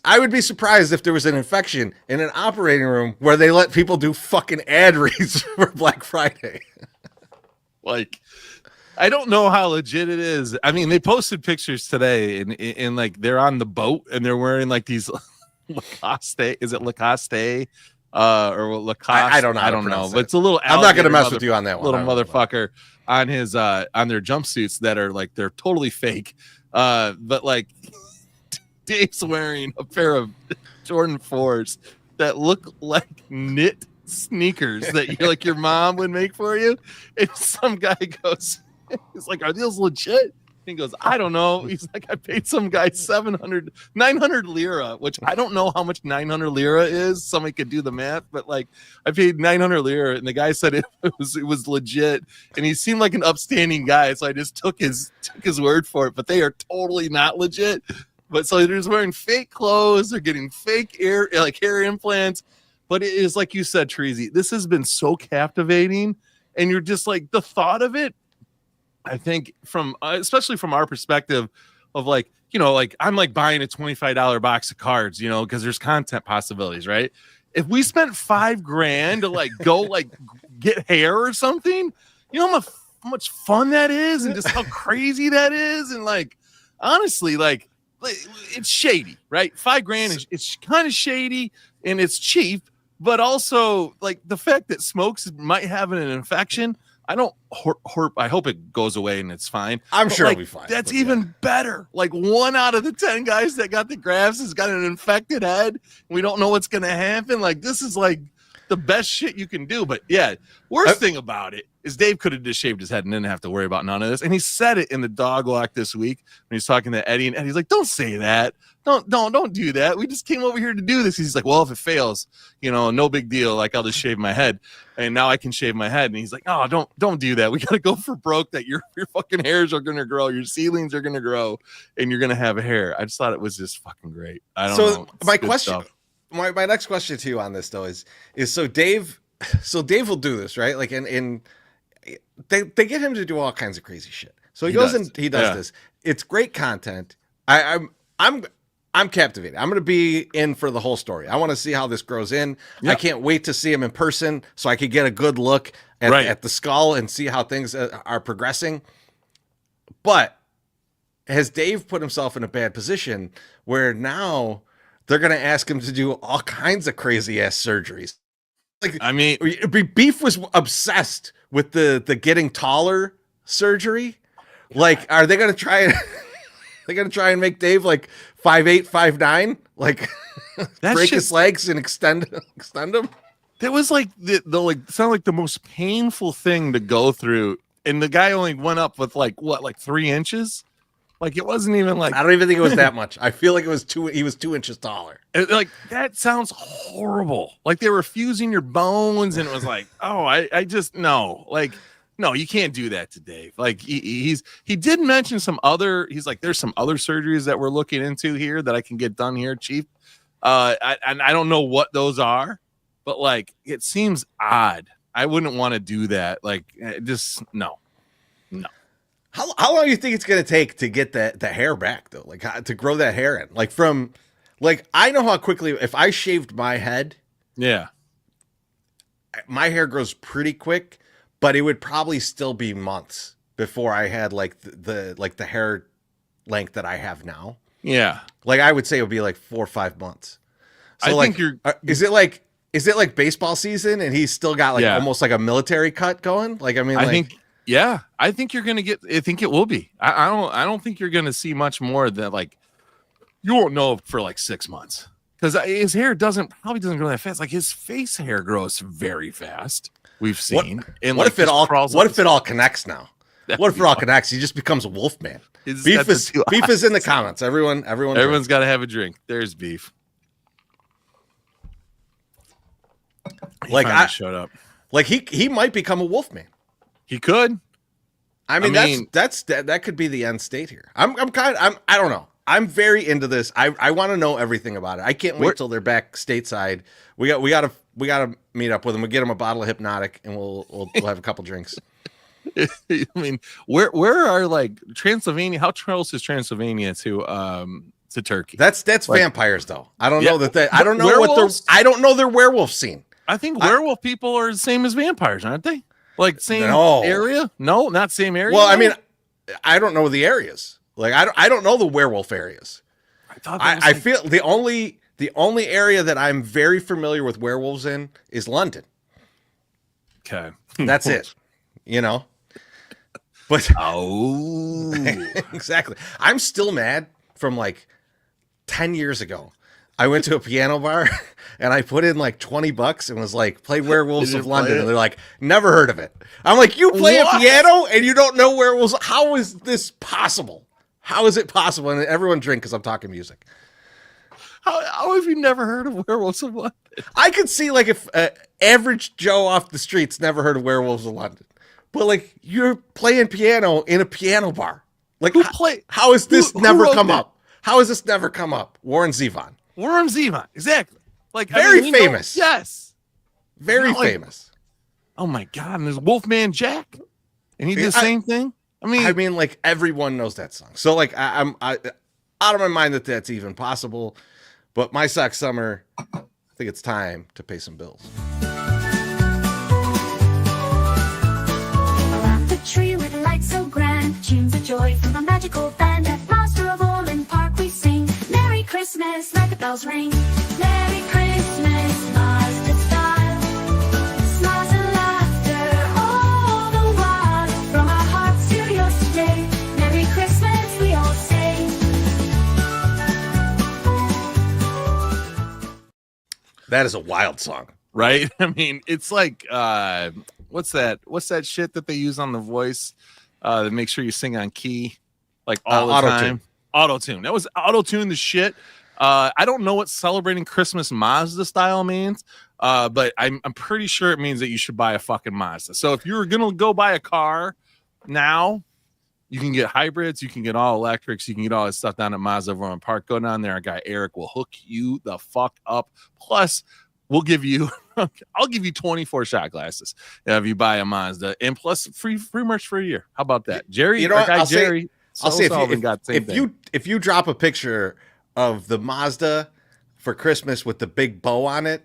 I would be surprised if there was an infection in an operating room where they let people do fucking ad reads for Black Friday. Like, I don't know how legit it is. I mean, they posted pictures today and like they're on the boat and they're wearing like these Lacoste. Is it Lacoste? Or Lacoste? I don't know. I don't know. But it's a little. I'm not going to mess with you on that one. Little motherfucker on his on their jumpsuits that are like they're totally fake. But like Dave's wearing a pair of Jordan 4s that look like knit sneakers that your mom would make for you. And some guy goes, he's like, "Are these legit?" He goes, "I don't know." He's like, "I paid some guy 900 lira," which I don't know how much 900 lira is. Somebody could do the math, but like I paid 900 lira and the guy said it was legit and he seemed like an upstanding guy. So I just took his word for it, but they are totally not legit. But so they're just wearing fake clothes. They're getting fake hair implants. But it is like you said, Treasy, this has been so captivating. And you're just like the thought of it. I think from especially from our perspective of like, like I'm like buying a $25 box of cards, because there's content possibilities, right? If we spent $5,000 to like go like get hair or something, how much fun that is and just how crazy that is. And like, honestly, like it's shady, right? $5,000 it's kind of shady and it's cheap, but also like the fact that smokes might have an infection. I don't I hope it goes away and it's fine. I'm sure it'll be fine. That's even better. Like 1 out of the 10 guys that got the grafts has got an infected head. We don't know what's going to happen. Like this is like the best shit you can do. But yeah, worst thing about it is Dave could have just shaved his head and didn't have to worry about none of this. And he said it in the dog walk this week when he's talking to Eddie, and Eddie's like, "Don't say that. Don't do that. We just came over here to do this." He's like, "Well, if it fails, no big deal. Like, I'll just shave my head, and now I can shave my head." And he's like, "Oh, don't do that. We got to go for broke. That your fucking hairs are gonna grow, your ceilings are gonna grow, and you're gonna have hair." I just thought it was just fucking great. I don't know. My question, my next question to you on this though is so Dave will do this, right? Like, and they get him to do all kinds of crazy shit. So he goes and he does this. It's great content. I'm captivated. I'm going to be in for the whole story. I want to see how this grows in. Yep. I can't wait to see him in person so I could get a good look at the skull and see how things are progressing. But has Dave put himself in a bad position where now they're going to ask him to do all kinds of crazy ass surgeries? Like, I mean, Beef was obsessed with the getting taller surgery. Like, are they going to try it? They're going to try and make Dave like 5'8", 5'9", like break his legs and extend them. That was like the sound like the most painful thing to go through. And the guy only went up with like 3 inches. Like, it wasn't even like, I don't even think it was that much. I feel like he was 2 inches taller. Like, that sounds horrible. Like they were fusing your bones, and it was like, oh, I just no. Like, no, you can't do that to Dave. Like he did mention he's like, there's some other surgeries that we're looking into here that I can get done here, Chief. I don't know what those are, but like, it seems odd. I wouldn't want to do that. Like, just no. How long do you think it's going to take to get the hair back though? Like, to grow that hair in, like from, like, I know how quickly, if I shaved my head, my hair grows pretty quick. But it would probably still be months before I had like the hair length that I have now. Yeah. Like, I would say it would be like 4 or 5 months. So I think is it like baseball season and he's still got like almost like a military cut going? Like, I mean, I think you're going to get, I think it will be. I don't think you're going to see much more than like, you won't know for like 6 months because his hair probably doesn't grow that fast. Like, his face hair grows very fast. We've seen. What if it all connects now? What if it all connects? He just becomes a wolf man. Beef is in the comments. Everyone's got to have a drink. There's Beef. Like, shut up. Like, he might become a wolf man. He could. I mean, that could be the end state here. I don't know. I'm very into this. I want to know everything about it. I can't wait till they're back stateside. We gotta meet up with them. We'll get them a bottle of Hypnotic, and we'll have a couple drinks. I mean, where are like Transylvania? How close is Transylvania to Turkey? That's like, vampires though. I don't know that. I don't know I don't know their werewolf scene. I think werewolf people are the same as vampires, aren't they? Like, same area? No, not same area. Well, I mean, I don't know the areas. Like, I don't know the werewolf areas. I feel the only area that I'm very familiar with werewolves in is London. Okay. That's it. But exactly. I'm still mad from like 10 years ago. I went to a piano bar and I put in like $20 and was like, play Werewolves of London. And they're like, never heard of it. I'm like, you play a piano and you don't know werewolves? How is this possible? How is it possible? And everyone drink because I'm talking music. How have you never heard of Werewolves of London? I could see like if average Joe off the streets never heard of Werewolves of London. But like, you're playing piano in a piano bar. Like, how has this never come up? How has this never come up? Warren Zevon. Warren Zevon, exactly. Like, very famous. Yes. Very famous. Oh my God. And there's Wolfman Jack. And he did the same thing. I mean, like, everyone knows that song. So like, I'm out of my mind that that's even possible. But My Sock Summer, I think it's time to pay some bills. Around the tree with lights so grand, tunes of joy from a magical band. At Master of Orland Park we sing, Merry Christmas, let the bells ring. Merry Christmas, Mazda style, smiles and laughter all the while. From our hearts to yours today, Merry Christmas we all say. That is a wild song. right? I mean, it's like what's that shit that they use on The Voice that makes sure you sing on key like all the time? Auto-tune. That was auto-tune the shit. I don't know what celebrating Christmas Mazda style means, but I'm pretty sure it means that you should buy a fucking Mazda. So if you're gonna go buy a car now, you can get hybrids, you can get all electrics, you can get all this stuff down at Mazda of Orland Park. Go down there, our guy Eric will hook you the fuck up. Plus, we'll give you I'll give you 24 shot glasses if you buy a Mazda, and plus free merch for a year. How about that? Jerry, You know what? our guy Jerry. I'll say if you drop a picture of the Mazda for Christmas with the big bow on it,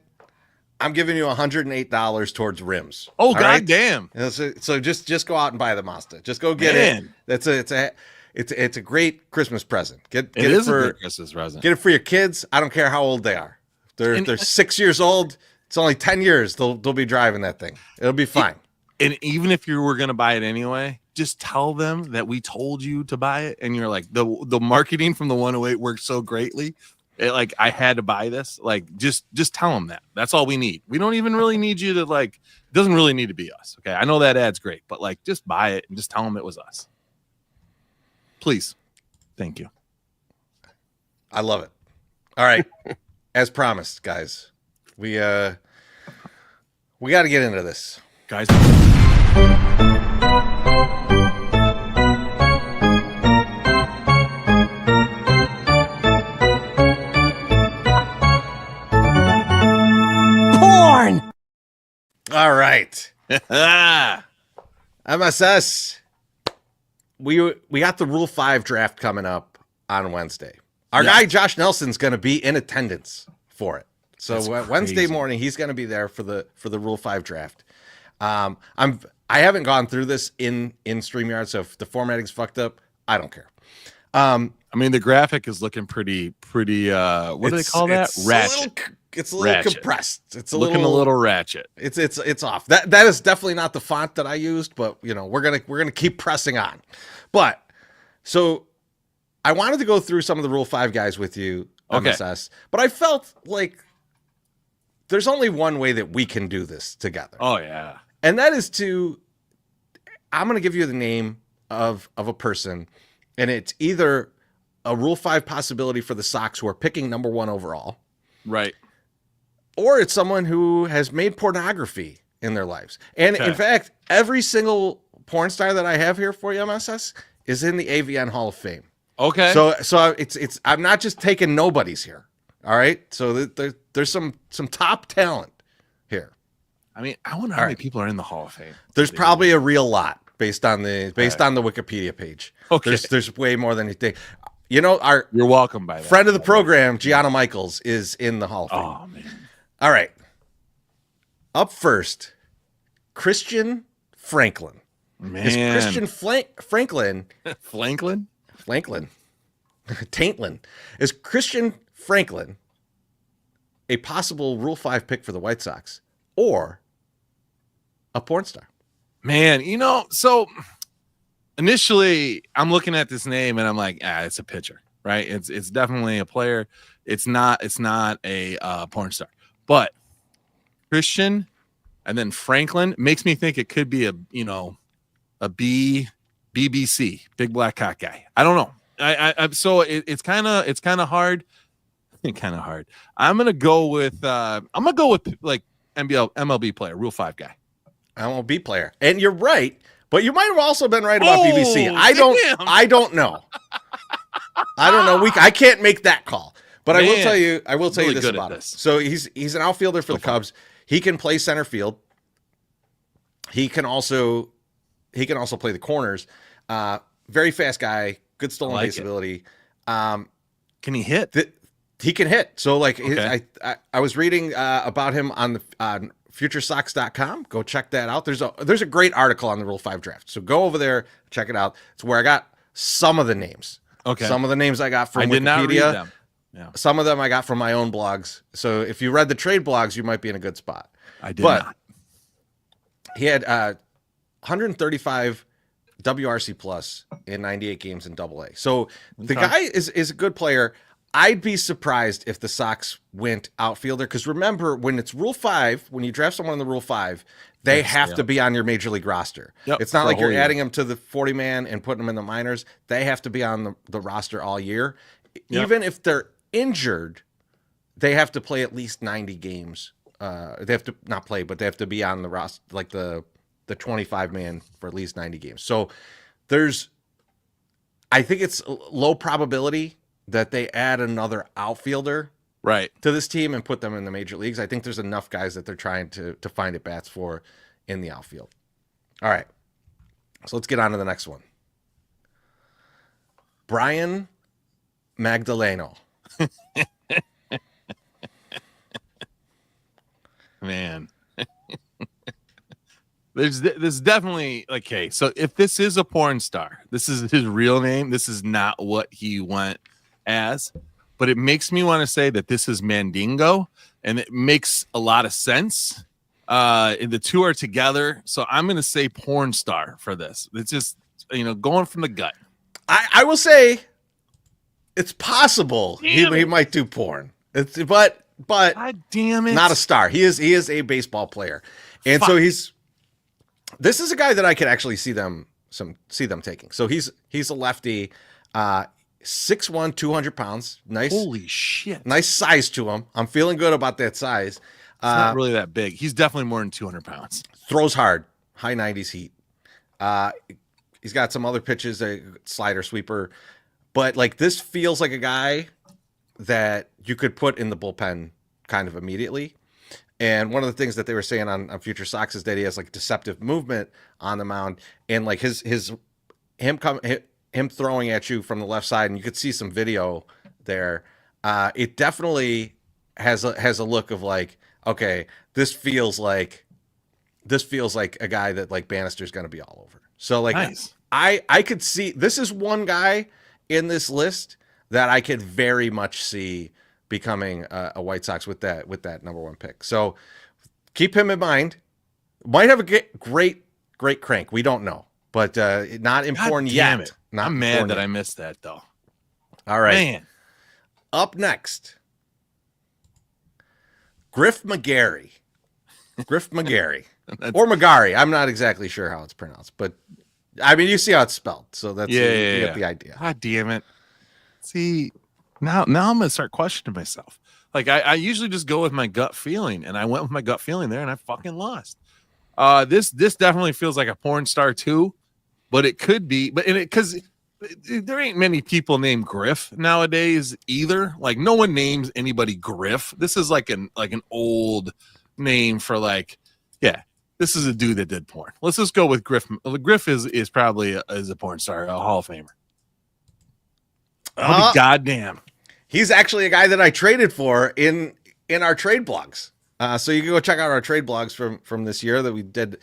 I'm giving you $108 towards rims. Oh, God damn. So just go out and buy the Mazda. Just go get it. It's a great Christmas present. Get it for a great Christmas present. Get it for your kids. I don't care how old they are. They're 6 years old. It's only 10 years they'll be driving that thing. It'll be fine. And even if you were going to buy it anyway, just tell them that we told you to buy it. And you're like, the marketing from the 108 works so greatly. I had to buy this. Like, just tell them that. That's all we need. We don't even really need you to it doesn't really need to be us. Okay. I know that ad's great, but just buy it and just tell them it was us. Please. Thank you. I love it. All right. As promised, guys, we got to get into this, guys. Porn. All right. MSS. We got the Rule 5 draft coming up on Wednesday. Our guy Josh Nelson's going to be in attendance for it. So Wednesday morning, he's going to be there for the Rule 5 draft. I haven't gone through this in StreamYard, so if the formatting's fucked up, I don't care. I mean, the graphic is looking pretty. What do they call that? Ratchet. It's a little compressed. It's looking a little ratchet. It's off. That is definitely not the font that I used, but we're gonna keep pressing on. But so I wanted to go through some of the Rule 5 guys with you, MSS, but I felt like there's only one way that we can do this together. Oh yeah. And that is I'm going to give you the name of a person, and it's either a Rule 5 possibility for the Sox who are picking number 1 overall. Right. Or it's someone who has made pornography in their lives. And in fact, every single porn star that I have here for you, MSS, is in the AVN Hall of Fame. Okay. So it's I'm not just taking nobodies here. All right. So there's some top talent here. I mean, I wonder how many people are in the Hall of Fame. There's probably a real lot based on the Wikipedia page. Okay. There's way more than you think. You're welcome by that. Friend of the program, Gianna Michaels, is in the Hall of Fame. Oh man. All right. Up first, Christian Franklin. Man. Is Christian Franklin. Taintlin. Is Christian Franklin a possible Rule 5 pick for the White Sox or a porn star? Man, so initially I'm looking at this name and I'm like, it's a pitcher, right? It's definitely a player. It's not a porn star. But Christian and then Franklin makes me think it could be a BBC, big black cock guy. I don't know. So it's kind of hard. Kind of hard. I'm gonna go with like MLB player, Rule 5 guy. MLB player, and you're right, but you might have also been right about BBC. I don't know. I don't know. I can't make that call. But man, I will tell you this about him. So he's an outfielder for the Cubs. He can play center field. He can also play the corners. Very fast guy, good stolen base ability. Can he hit? He can hit. So I was reading about him on futuresox.com. Go check that out. There's a great article on the Rule 5 draft. So go over there, check it out. It's where I got some of the names. Okay. Some of the names I got from Wikipedia. Did not read them. Yeah. Some of them I got from my own blogs. So if you read the trade blogs, you might be in a good spot. I did not. He had 135 WRC plus in 98 games in AA. So the guy is a good player. I'd be surprised if the Sox went outfielder, because remember, when it's Rule 5, when you draft someone in the Rule 5, they have to be on your major league roster. Yep, it's not for a like you're whole year. adding them to the 40-man and putting them in the minors. They have to be on the roster all year. Yep. Even if they're injured, they have to play at least 90 games. They have to not play, but they have to be on the roster, like the 25-man for at least 90 games. So I think it's low probability that they add another outfielder Right. to this team and put them in the major leagues. I think there's enough guys that they're trying to find at bats for in the outfield. All right. So let's get on to the next one. Brian Magdaleno. Man. There's definitely, okay, so if this is a porn star, this is his real name, this is not what he went as, but it makes me want to say that this is Mandingo, and it makes a lot of sense. The two are together, so I'm going to say porn star for this. It's just, going from the gut. I will say it's possible he might do porn. But God damn it. Not a star. He is a baseball player. And so this is a guy that I could actually see them taking. So he's a lefty, 6'1", 200 pounds. Nice. Holy shit. Nice size to him. I'm feeling good about that size. It's not really that big. He's definitely more than 200 pounds. Throws hard, high 90s heat. He's got some other pitches, a slider, sweeper. But like this feels like a guy that you could put in the bullpen kind of immediately. And one of the things that they were saying on Future Sox is that he has like deceptive movement on the mound, and like him throwing at you from the left side, and you could see some video there. It definitely has a look of like, okay, this feels like a guy that like Bannister's going to be all over. So like, nice. I could see, this is one guy in this list that I could very much see becoming a White Sox with that number one pick. So keep him in mind. Might have a great crank. We don't know, but not important yet. I'm mad that I missed that though. All right. Man. Up next, Griff McGarry. Griff McGarry. Or McGarry. I'm not exactly sure how it's pronounced, but I mean, you see how it's spelled. So that's you get the idea. God damn it. See, now I'm going to start questioning myself. Like I usually just go with my gut feeling, and I went with my gut feeling there, and I fucking lost. This definitely feels like a porn star too, but it could be, because there ain't many people named Griff nowadays either. Like no one names anybody Griff. This is like an old name for like, yeah, this is a dude that did porn. Let's just go with Griff. Griff is probably a porn star, a Hall of Famer. I'll be goddamn. He's actually a guy that I traded for in our trade blogs. So you can go check out our trade blogs from this year that we did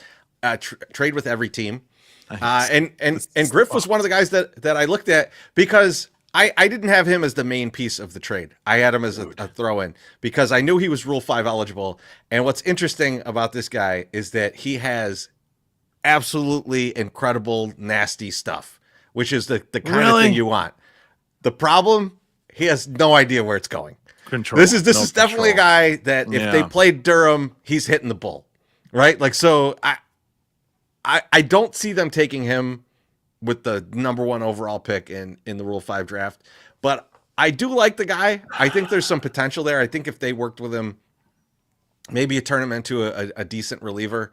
trade with every team. And Griff was one of the guys that I looked at because I didn't have him as the main piece of the trade. I had him as a throw-in because I knew he was Rule 5 eligible. And what's interesting about this guy is that he has absolutely incredible, nasty stuff, which is the kind of thing you want. The problem, he has no idea where it's going. Control. This is definitely a guy that if they played Durham, he's hitting the bull, right? Like, so I don't see them taking him with the number one overall pick in the Rule 5 draft, but I do like the guy. I think there's some potential there. I think if they worked with him, maybe you turn him into a decent reliever.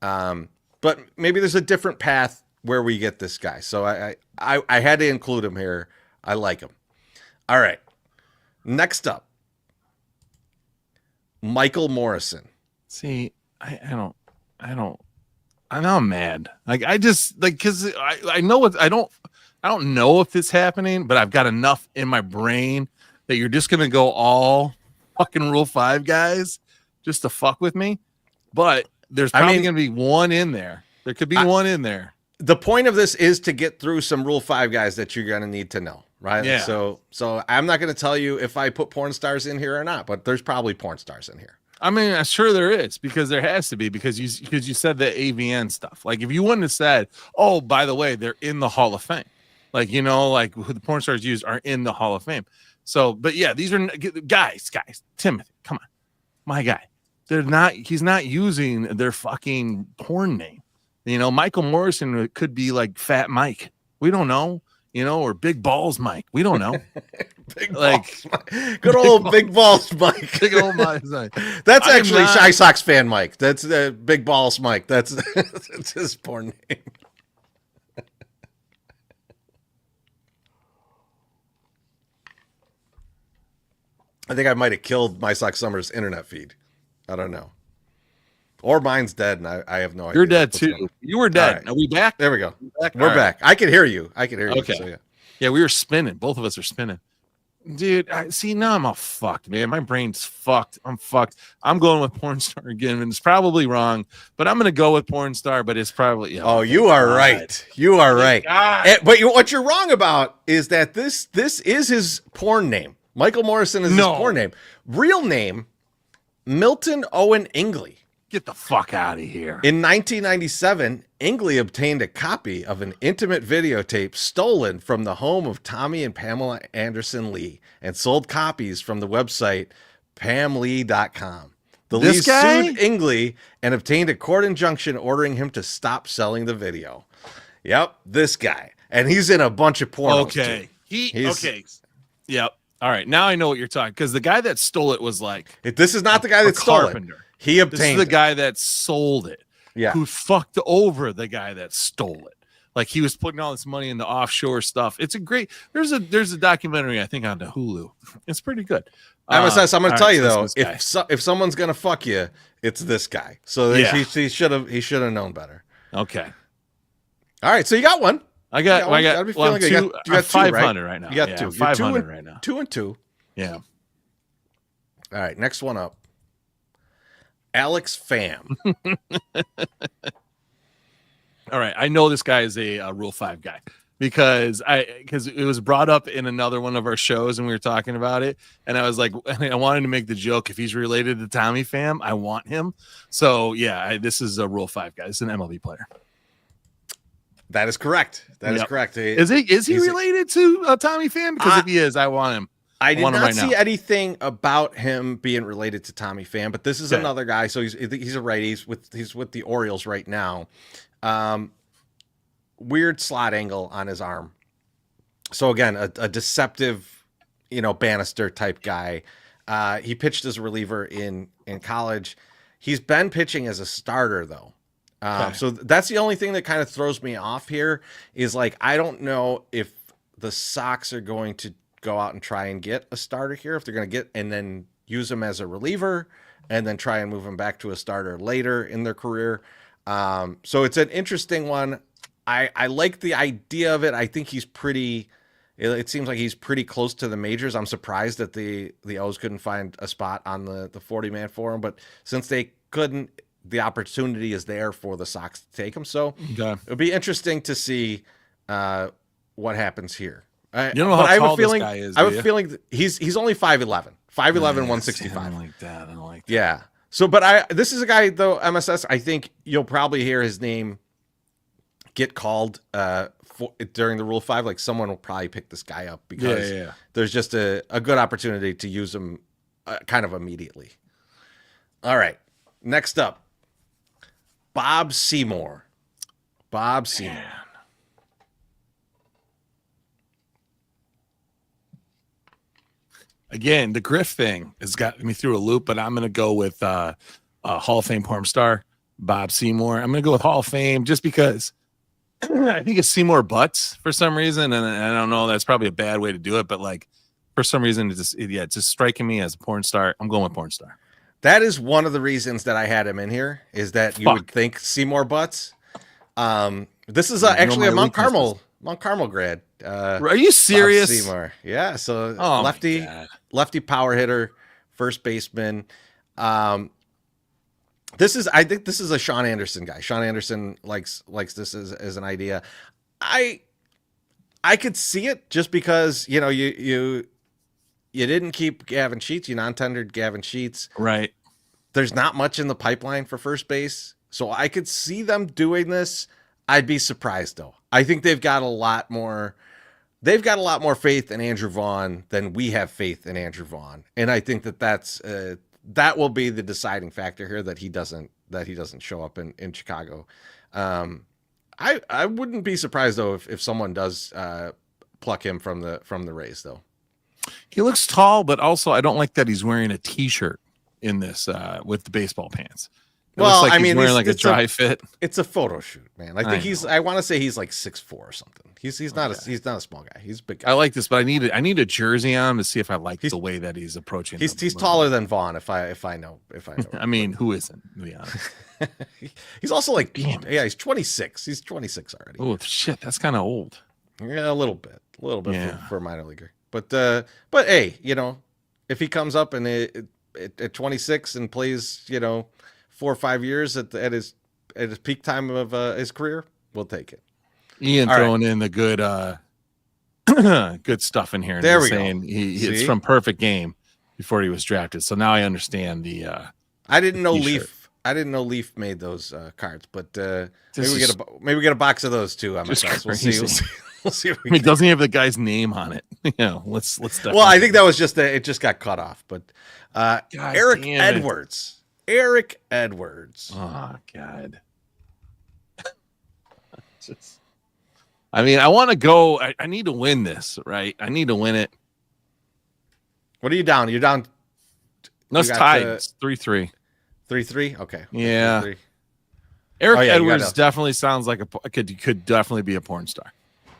But maybe there's a different path where we get this guy. So I had to include him here. I like him. All right. Next up, Michael Morrison. See, I know I'm mad. Like I just because I know what I don't know if it's happening, but I've got enough in my brain that you're just gonna go all fucking Rule 5 guys just to fuck with me. But there's probably gonna be one in there. There could be one in there. The point of this is to get through some Rule 5 guys that you're gonna need to know, right? Yeah. So I'm not gonna tell you if I put porn stars in here or not, but there's probably porn stars in here. I mean, I'm sure there is because there has to be because you said the AVN stuff. Like if you wouldn't have said, oh, by the way, they're in the Hall of Fame, like who the porn stars used are in the Hall of Fame, So, but yeah, these are guys. Timothy, come on, my guy. They're not. He's not using their fucking porn name. You know, Michael Morrison could be like Fat Mike. We don't know. You know, or Big Balls Mike. We don't know. Big balls, Mike. Good old Big Balls Mike. Big old Mike. That's actually Shy Sox fan Mike. That's Big Balls Mike. That's his porn name. I think I might have killed My Sock Summer's internet feed. I don't know. Or mine's dead, and I have no idea. You're dead too. You were dead. Right. Are we back? There we go. We're back. I can hear you. Okay. So, yeah, we were spinning. Both of us are spinning. Dude, see, now I'm all fucked, man. My brain's fucked. I'm fucked. I'm going with porn star again, and it's probably wrong, but I'm going to go with porn star, but it's probably... you are right. You are right. But what you're wrong about is that this is his porn name. Michael Morrison is his porn name. Real name, Milton Owen Ingley. Get the fuck out of here. In 1997, Ingley obtained a copy of an intimate videotape stolen from the home of Tommy and Pamela Anderson Lee and sold copies from the website pamlee.com. The Lees sued Ingley and obtained a court injunction ordering him to stop selling the video. Yep, this guy. And he's in a bunch of pornos. Okay. Okay. Yep. All right. Now I know what you're talking, because the guy that stole it was like... This is not the guy that stole it. He obtained This is the guy that sold it. Yeah. Who fucked over the guy that stole it. Like, he was putting all this money into offshore stuff. It's a great... There's a documentary, I think, on the Hulu. It's pretty good. MSS, I'm going to tell you, though, if someone's going to fuck you, it's this guy. So he should have known better. Okay. All right, so you got one. I got 500 right now. You got two. 500 right now. 2 and 2. Yeah. All right, next one up. Alex Pham. All right, I know this guy is a Rule 5 guy because it was brought up in another one of our shows and we were talking about it, and I was like, I wanted to make the joke, if he's related to Tommy Pham, I want him. So yeah, this is a Rule 5 guy. It's an MLB player. That is correct. That is correct. Is he related to Tommy Pham? Because if he is, I want him. I did not see anything about him being related to Tommy Pham, but this is another guy. So he's a righty. He's with the Orioles right now. Weird slot angle on his arm. So again, a deceptive, Bannister type guy. He pitched as a reliever in college. He's been pitching as a starter though. So that's the only thing that kind of throws me off here is like, I don't know if the Sox are going to go out and try and get a starter here, if they're going to get and then use him as a reliever and then try and move him back to a starter later in their career. So it's an interesting one. I like the idea of it. I think it seems like he's pretty close to the majors. I'm surprised that the O's couldn't find a spot on the 40-man for him, but since they couldn't, the opportunity is there for the Sox to take him. So it'll be interesting to see what happens here. You know how tall this guy is. I have a feeling he's only 5'11", 165. I don't like that. Yeah. So, but this is a guy though, MSS. I think you'll probably hear his name get called during the Rule 5. Like someone will probably pick this guy up because there's just a good opportunity to use him kind of immediately. All right. Next up, Bob Seymour. Bob Seymour. Man. Again, the Griff thing has got me through a loop, but I'm going to go with Hall of Fame porn star, Bob Seymour. I'm going to go with Hall of Fame just because I think it's Seymour Butts for some reason. And I don't know, that's probably a bad way to do it, but like for some reason, it's just striking me as a porn star. I'm going with porn star. That is one of the reasons that I had him in here is that you would think Seymour Butts. This is actually a Mount Carmel grad. Are you serious? Bob Seymour. Yeah. So lefty power hitter, first baseman. I think this is a Sean Anderson guy. Sean Anderson likes this as an idea. I could see it just because, you didn't keep Gavin Sheets. You non-tendered Gavin Sheets. Right. There's not much in the pipeline for first base. So I could see them doing this. I'd be surprised, though. I think they've got a lot more they've got a lot more faith in Andrew Vaughn than we have faith in Andrew Vaughn, and I think that will be the deciding factor here, that he doesn't show up in Chicago. I wouldn't be surprised though if someone does pluck him from the Rays though. He looks tall, but also I don't like that he's wearing a T-shirt in this with the baseball pants. It looks like he's wearing like a dry fit. It's a photo shoot, man. I think I want to say he's like 6'4" or something. He's not a small guy. He's a big guy. I like this, but I need a jersey on him to see if I like the way that he's approaching. He's taller than Vaughn. If I know. I mean, who isn't? To be honest. He's also like, he's 26. He's 26 already. Oh shit, that's kind of old. Yeah, a little bit for a minor leaguer. But hey, if he comes up and at 26 and plays, 4 or 5 years at his peak time of his career, we'll take it. Ian throwing in the good good stuff in here. There we go. It's from Perfect Game before he was drafted. So now I understand the. I didn't know Leaf. I didn't know Leaf made those cards, but maybe we get a box of those too. We'll see. We'll see. Doesn't he have the guy's name on it? Let's. Well, I think that was just it just got cut off. But Eric Edwards. Eric Edwards. Oh God. I want to go. I need to win this, right? I need to win it. What are you down? You're down. No, it's tied. It's 3-3. 3-3. Okay. Yeah. 3-3. Eric Edwards definitely sounds like could definitely be a porn star,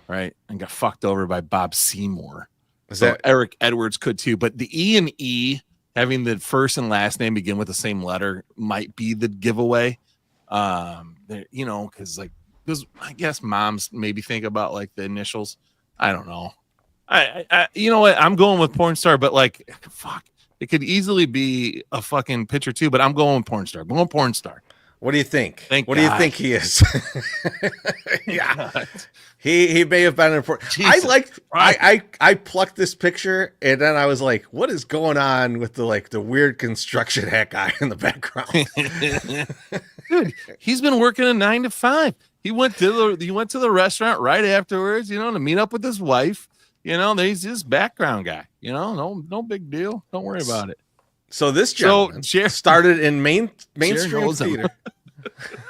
right? And got fucked over by Bob Seymour. Eric Edwards could too, but the E and E having the first and last name begin with the same letter might be the giveaway. Because I guess moms maybe think about like the initials. I don't know. I you know what? I'm going with porn star, but like, fuck, it could easily be a fucking pitcher too. But I'm going with porn star. I'm going porn star. What do you think? What do you think he is? Yeah, he may have been important. I plucked this picture and then I was like, what is going on with the weird construction hat guy in the background? Dude, he's been working a 9 to 5. He went to the restaurant right afterwards, to meet up with his wife. He's his background guy. No big deal. Don't worry about it. So this gentleman started in mainstream theater.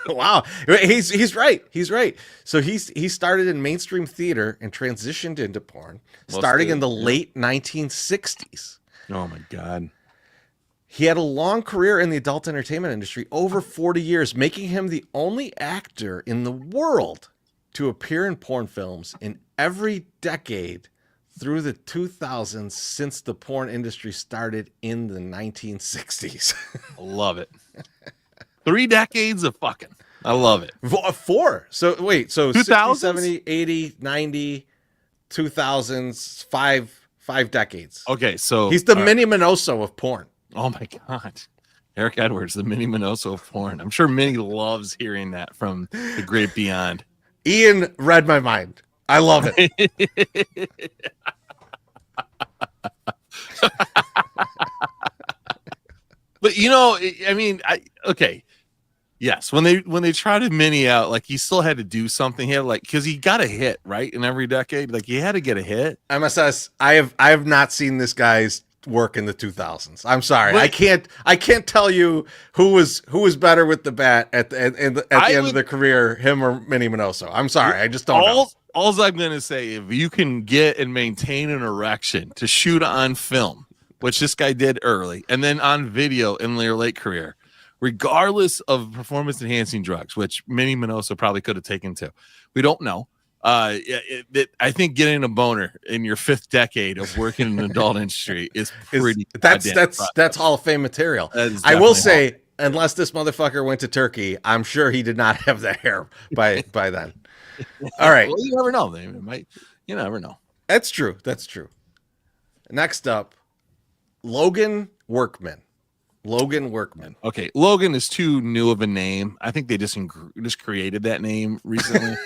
Wow, he's right. He's right. So he started in mainstream theater and transitioned into porn, starting in the late 1960s. Oh my God. He had a long career in the adult entertainment industry, over 40 years, making him the only actor in the world to appear in porn films in every decade through the 2000s since the porn industry started in the 1960s. Love it. 3 decades of fucking. I love it. 4. So wait, so 60, 2000s? 70, 80, 90, 2000s, 5 decades. Okay, so he's the Minnie Minoso of porn. Oh my God. Eric Edwards, the Minnie Minoso of porn. I'm sure Minnie loves hearing that from the great beyond. Ian read my mind. I love it. But okay. Yes, when they tried Minnie out, like he still had to do something. He had because he got a hit, right? In every decade. Like he had to get a hit. MSS, I have not seen this guy's work in the 2000s. I'm sorry. I can't tell you who was better with the bat at the end of the career, him or Minnie Minoso. I'm sorry. I just don't know. All I'm going to say, if you can get and maintain an erection to shoot on film, which this guy did early, and then on video in their late career, regardless of performance-enhancing drugs, which Minnie Minoso probably could have taken too. We don't know. I think getting a boner in your 5th decade of working in the adult industry is pretty. That's Hall of Fame material. I will say, unless this motherfucker went to Turkey, I'm sure he did not have that hair by then. All right. Well, you never know. You never know. That's true. Next up, Logan Workman. Okay, Logan is too new of a name. I think they just created that name recently.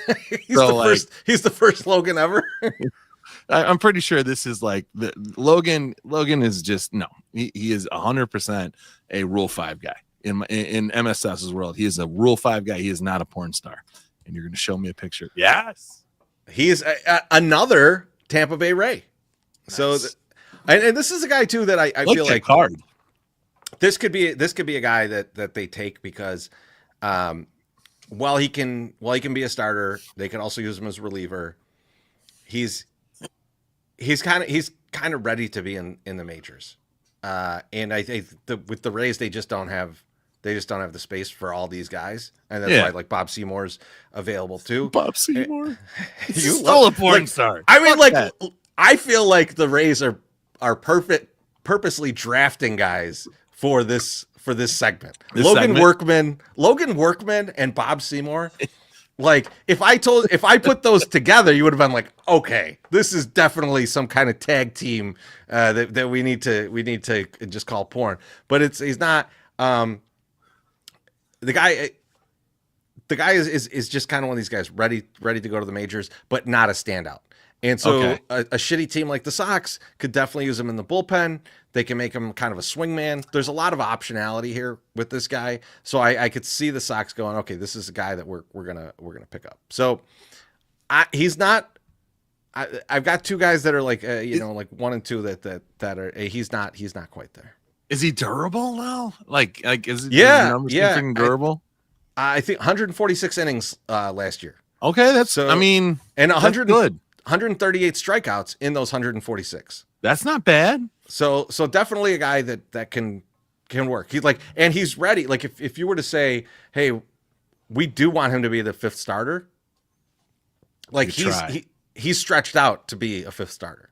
He's the first Logan ever. I'm pretty sure this is like the Logan. Logan is just He is 100% a Rule 5 guy in MSS's world. He is a Rule 5 guy. He is not a porn star. And you're going to show me a picture. Yes, he is another Tampa Bay Ray. Nice. So, and this is a guy too that I feel like card. this could be a guy that they take because while he can be a starter, they can also use him as a reliever. He's kind of ready to be in the majors. And I think with the Rays, they just don't have the space for all these guys, and that's why like Bob Seymour's available too. Bob Seymour, you still a porn star. I mean, Fuck like that. I feel like the Rays are purposely drafting guys for this segment. Logan Workman, and Bob Seymour. Like if I put those together, you would have been like, okay, this is definitely some kind of tag team that we need to just call porn. But he's not. The guy is just kind of one of these guys ready to go to the majors, but not a standout. And so a shitty team like the Sox could definitely use him in the bullpen. They can make him kind of a swingman. There's a lot of optionality here with this guy. So I could see the Sox going, okay, this is a guy that we're gonna pick up. So he's not. I've got two guys that are like like 1 and 2 that are he's not quite there. Is he durable now? Like is yeah, the numbers freaking durable? I think 146 innings last year. Okay, that's so. I mean, and 100 good. 138 strikeouts in those 146. That's not bad. So definitely a guy that can work. He's ready. Like if you were to say, hey, we do want him to be the 5th starter. Like he's stretched out to be a 5th starter.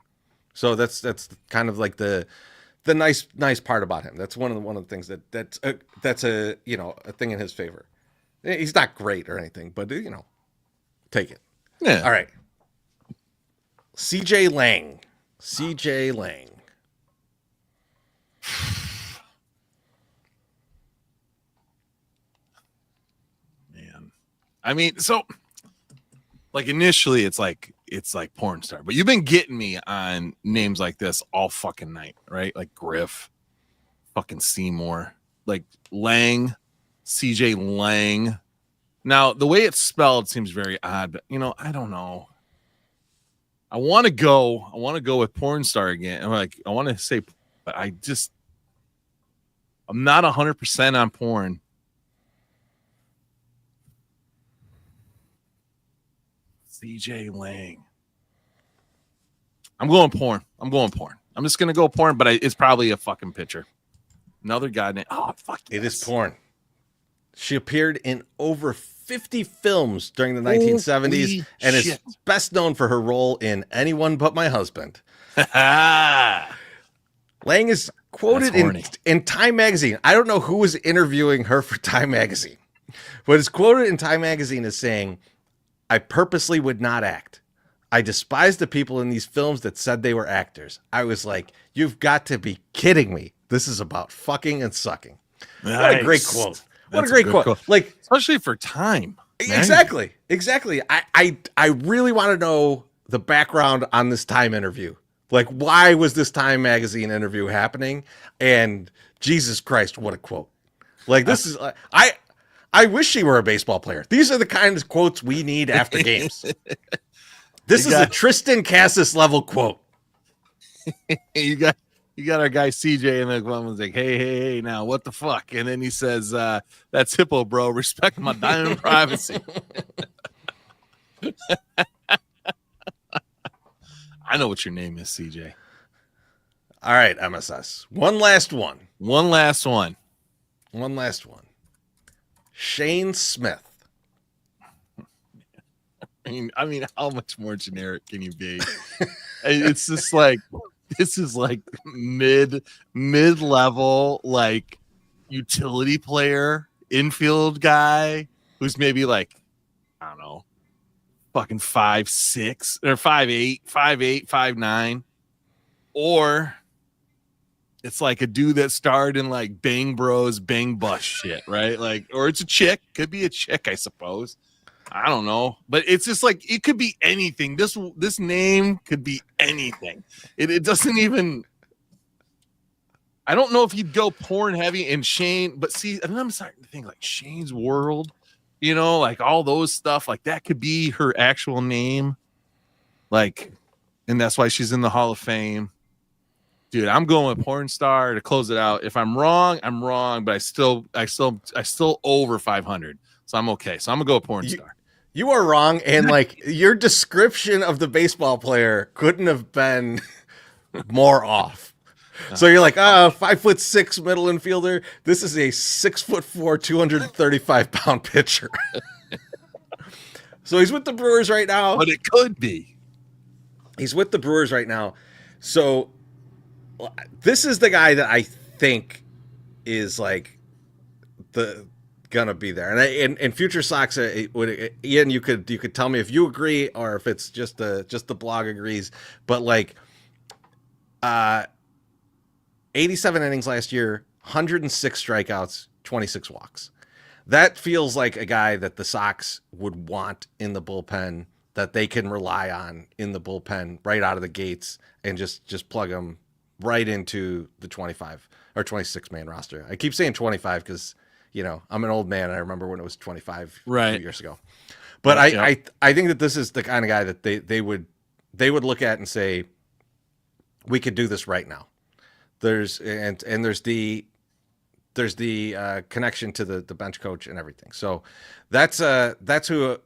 So that's kind of like the nice part about him. That's one of the things that's a thing in his favor. He's not great or anything, but take it. Yeah. All right. CJ Lang. Man. I mean, so like initially it's like porn star, but you've been getting me on names like this all fucking night, right? Like Griff, fucking Seymour, like Lang, CJ Lang. Now, the way it's spelled seems very odd, but I don't know. I want to go with porn star again. I want to say, but I'm not 100% on porn. CJ Lang. I'm going porn. I'm just going to go porn, but it's probably a fucking pitcher. Another guy named, fuck yes. It is porn. She appeared in over 50 films during the 1970s and is best known for her role in Anyone But My Husband. Lang is quoted in Time Magazine. I don't know who was interviewing her for Time Magazine, but it's quoted in Time Magazine as saying, I purposely would not act. I despised the people in these films that said they were actors. I was like, you've got to be kidding me. This is about fucking and sucking. Nice. What a great quote. What a great quote. Like, especially for Time. Exactly. I really want to know the background on this Time interview. Like, why was this Time Magazine interview happening? And Jesus Christ, what a quote. Like, this is I wish she were a baseball player. These are the kinds of quotes we need after games. This is a Tristan Cassis level quote. You got our guy CJ, and the one was like, hey, now what the fuck? And then he says, that's hippo, bro. Respect my diamond privacy. I know what your name is, CJ. All right, MSS. One last one. Shane Smith. I mean, how much more generic can you be? It's just like, this is like mid-level, like utility player, infield guy who's maybe like, I don't know, fucking 5'6" or 5'8", 5'9", or it's like a dude that starred in like Bang Bros, Bang Bus shit, right? Like, or it's a chick, could be a chick, I suppose. I don't know, but it's just like it could be anything. This name could be anything. It doesn't even. I don't know if you'd go porn heavy and Shane, but see, and I'm starting to think like Shane's World, like all those stuff, like that could be her actual name. Like, and that's why she's in the Hall of Fame. Dude, I'm going with porn star to close it out. If I'm wrong, I'm wrong, but I still over 500, so I'm okay. So I'm gonna go with porn star. You are wrong, and like your description of the baseball player couldn't have been more off. So you're like, 5'6" middle infielder. This is a 6'4", 235-pound pitcher. So he's with the Brewers right now. But it could be. He's with the Brewers right now. So this is the guy that I think is like gonna be there. And Future Sox, Ian, you could tell me if you agree or if it's just the blog agrees. But like, 87 innings last year, 106 strikeouts, 26 walks. That feels like a guy that the Sox would want in the bullpen, that they can rely on in the bullpen right out of the gates and just plug him right into the 25 or 26 man roster. I keep saying 25 because, I'm an old man. And I remember when it was 25 a few years ago. But I think that this is the kind of guy that they would look at and say, we could do this right now. There's the connection to the bench coach and everything. So that's who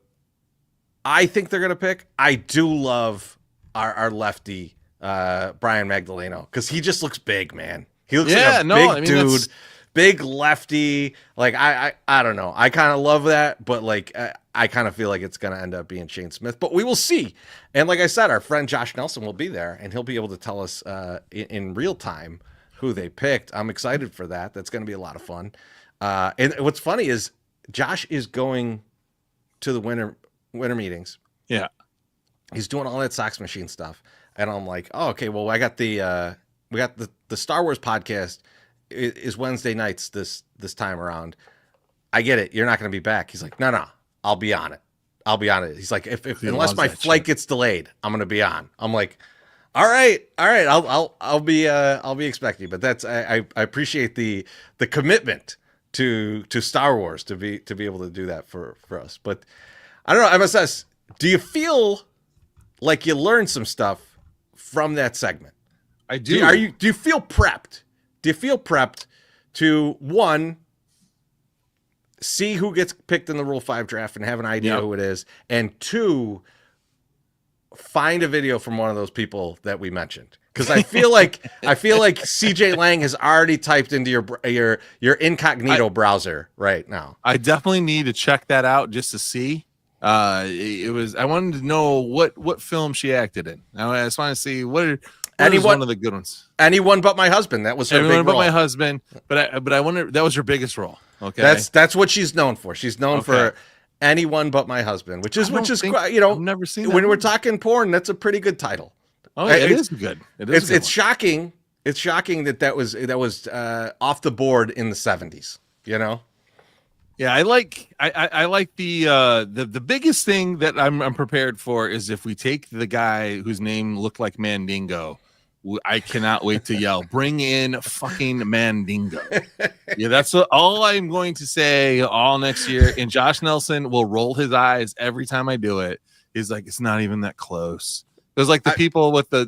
I think they're gonna pick. I do love our lefty Brian Magdaleno because he just looks big, man. He looks like a big dude, big lefty. Like I don't know. I kind of love that, but like I kind of feel like it's gonna end up being Shane Smith. But we will see. And like I said, our friend Josh Nelson will be there, and he'll be able to tell us in real time who they picked. I'm excited for that. That's going to be a lot of fun. And what's funny is Josh is going to the winter meetings. Yeah. He's doing all that Sox machine stuff. And I'm like, oh, okay, well, we got the Star Wars podcast is Wednesday nights this time around. I get it. You're not going to be back. He's like, no, I'll be on it. He's like, if unless my flight gets delayed, I'm going to be on. I'm like, all right. I'll be expecting, but that's I appreciate the commitment to Star Wars to be able to do that for us. But I don't know, MSS, do you feel like you learned some stuff from that segment? I do. Do you feel prepped? Do you feel prepped to one, see who gets picked in the Rule 5 draft and have an idea who it is, and two, find a video from one of those people that we mentioned? Because I feel like CJ Lang has already typed into your incognito browser right now. I definitely need to check that out just to see. I wanted to know what film she acted in. I just want to see what was one of the good ones. Anyone But My Husband. That was her big role. But My Husband. But I wonder, that was her biggest role. Okay, that's what she's known for. She's known for Anyone But My Husband, which is I've never seen that when we're talking porn. That's a pretty good title. Oh, yeah, it is good. It's shocking. It's shocking that was off the board in the 70s. Yeah, I like the biggest thing that I'm prepared for is if we take the guy whose name looked like Mandingo. I cannot wait to yell, bring in fucking Mandingo. Yeah, that's all I'm going to say all next year. And Josh Nelson will roll his eyes every time I do it. He's like, it's not even that close. It was like the people with the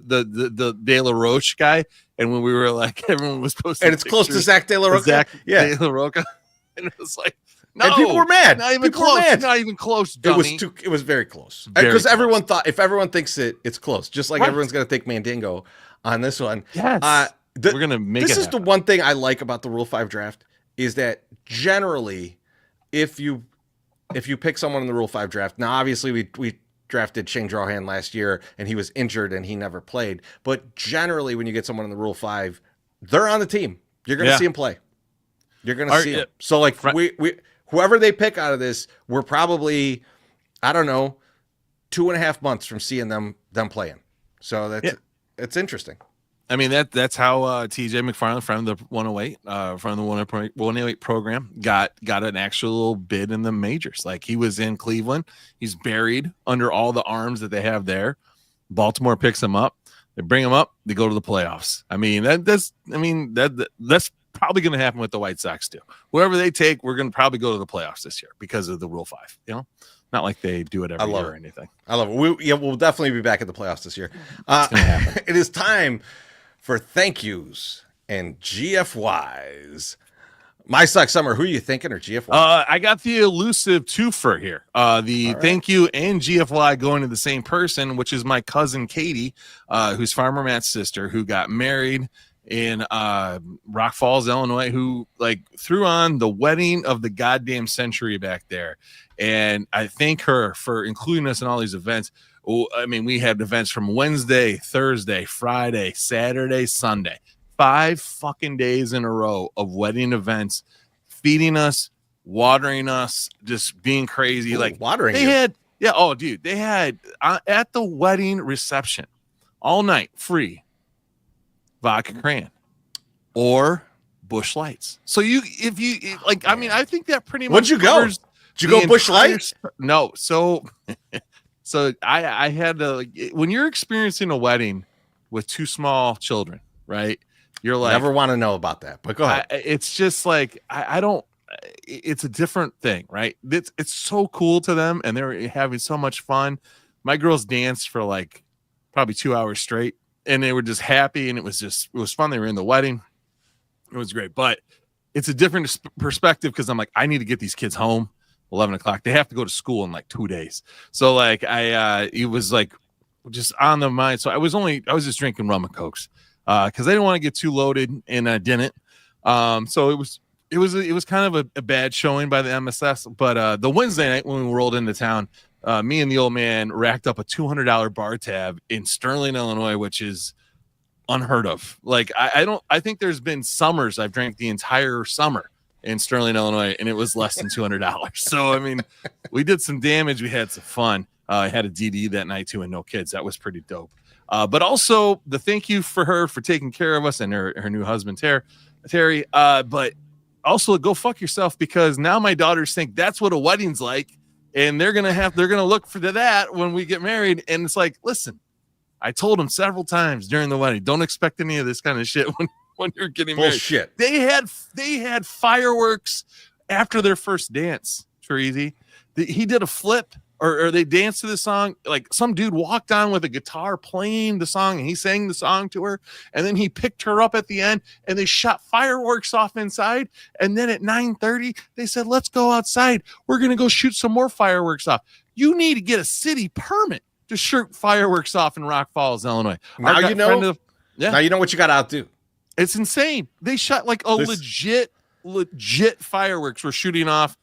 De La Roche guy. And when we were like, everyone was posting and it's close to Zach De La Rocha. De La Rocha. And it was like, no, and people were mad. Not even close. Not even close. Dummy. It was very close. Because everyone thought, if everyone thinks it's close, just like everyone's going to think Mandingo on this one. Yes. We're going to make this is the one thing I like about the Rule 5 draft is that generally, if you pick someone in the Rule 5 draft, now obviously we drafted Shane Drohan last year and he was injured and he never played. But generally, when you get someone in the Rule 5, they're on the team. You're going to see him play. You're going to see him. So like whoever they pick out of this, we're probably, I don't know, 2.5 months from seeing them playing. So it's interesting. I mean, that's how TJ McFarland from the 108 from the 108 program got an actual bid in the majors. Like he was in Cleveland, he's buried under all the arms that they have there. Baltimore picks him up, they bring him up, they go to the playoffs. I mean, that's probably going to happen with the White Sox too. Whoever they take, we're going to probably go to the playoffs this year because of the Rule 5. Not like they do it every year or anything. I love it. We'll definitely be back at the playoffs this year. It is time for thank yous and GFYs. My Sock Summer, who are you thinking, or GFY? I got the elusive twofer here. Thank you and GFY going to the same person, which is my cousin Katie, who's Farmer Matt's sister, who got married in Rock Falls, Illinois, who like threw on the wedding of the goddamn century back there. And I thank her for including us in all these events. I mean, we had events from Wednesday, Thursday, Friday, Saturday, Sunday. 5 fucking days in a row of wedding events, feeding us, watering us, just being crazy. Like watering. They had, yeah. Oh, dude, they had at the wedding reception all night free vodka cran or Busch Lights. So if you like, I mean, I think that pretty much. What'd you go? Did you go Busch Lights? No. So I had to, like, when you're experiencing a wedding with 2 small children, right? You're like, never want to know about that, but go ahead. It's just like, I don't, it's a different thing, right? It's so cool to them, and they're having so much fun. My girls danced for like probably 2 hours straight, and they were just happy, and it was fun. They were in the wedding. It was great, but it's a different perspective because I'm like, I need to get these kids home 11 o'clock. They have to go to school in like 2 days. So like it was like just on the mind. So I was just drinking rum and cokes. Because I didn't want to get too loaded, and I didn't. So it was kind of a bad showing by the MSS. But the Wednesday night when we rolled into town, me and the old man racked up a $200 bar tab in Sterling, Illinois, which is unheard of. Like I think there's been summers I've drank the entire summer in Sterling, Illinois, and it was less than $200. So I mean, we did some damage. We had some fun. I had a DD that night too, and no kids. That was pretty dope. But also the thank you for her for taking care of us and her new husband, Terry. But also go fuck yourself, because now my daughters think that's what a wedding's like. And they're going to look for that when we get married. And it's like, listen, I told them several times during the wedding, don't expect any of this kind of shit when you're getting married. Bullshit. They had fireworks after their first dance. Treasy. He did a flip. Or they danced to the song. Like some dude walked on with a guitar playing the song, and he sang the song to her. And then he picked her up at the end, and they shot fireworks off inside. And then at 9:30, they said, let's go outside. We're going to go shoot some more fireworks off. You need to get a city permit to shoot fireworks off in Rock Falls, Illinois. Now you know what you got to outdo. It's insane. They shot like legit fireworks were shooting off.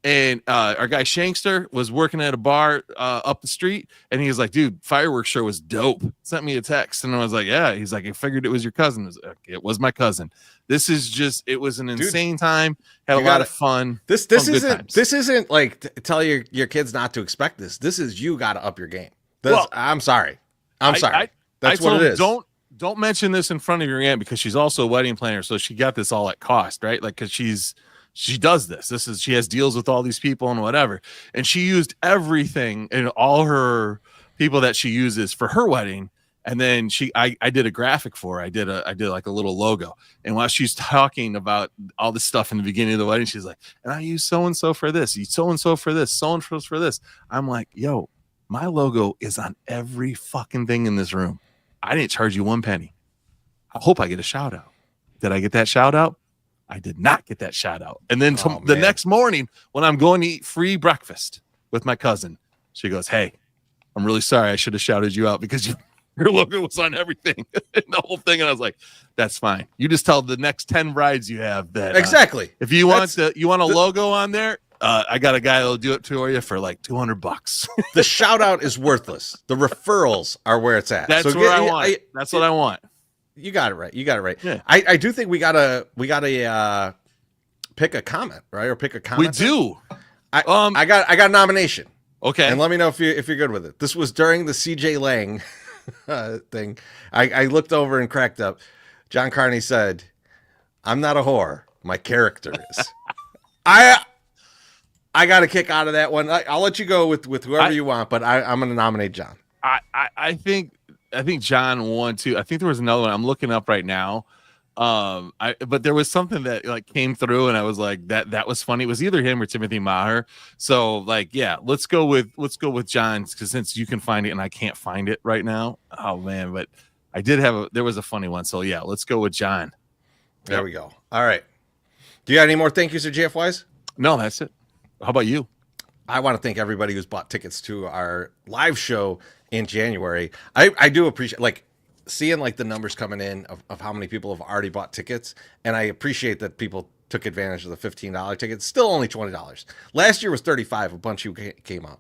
And our guy Shankster was working at a bar up the street, and he was like, dude, fireworks show was dope. Sent me a text, and I was like, yeah. He's like, I figured it was your cousin. It was my cousin. This is just, it was an insane time. Had a lot of fun. This isn't like tell your kids not to expect this. This is, you got to up your game. I'm sorry. That's what it is. Don't mention this in front of your aunt, because she's also a wedding planner. So she got this all at cost, right? Like, because she does this. She has deals with all these people and whatever. And she used everything and all her people that she uses for her wedding. And then I did a graphic for her. I did like a little logo. And while she's talking about all this stuff in the beginning of the wedding, she's like, and I use so-and-so for this, so-and-so for this, so-and-so for this. I'm like, yo, my logo is on every fucking thing in this room. I didn't charge you 1 penny. I hope I get a shout out. Did I get that shout out? I did not get that shout out. And then the next morning, when I'm going to eat free breakfast with my cousin, she goes, hey, I'm really sorry. I should have shouted you out because your logo was on everything, the whole thing. And I was like, that's fine. You just tell the next 10 brides you have that. Exactly. If you want a logo on there, I got a guy that'll do it for you for like $200. The shout out is worthless. The referrals are where it's at. That's what I want. You got it right. Yeah. I do think we gotta pick a comment, right? Or pick a comment. We do. I got a nomination. Okay. And let me know if you're good with it. This was during the CJ Lang thing. I looked over and cracked up. John Carney said, I'm not a whore. My character is. I got a kick out of that one. I'll let you go with whoever you want, but I'm going to nominate John. I think John won too. I think there was another one I'm looking up right now. But there was something that like came through, and I was like, that was funny. It was either him or Timothy Maher. So like, yeah, let's go with John, because since you can find it and I can't find it right now. Oh man, but I did there was a funny one. So yeah, let's go with John. There we go. All right. Do you got any more thank yous or JFYs? No, that's it. How about you? I want to thank everybody who's bought tickets to our live show in January. I do appreciate like seeing like the numbers coming in of how many people have already bought tickets. And I appreciate that people took advantage of the $15 tickets. Still only $20. Last year was $35. A bunch of you came out.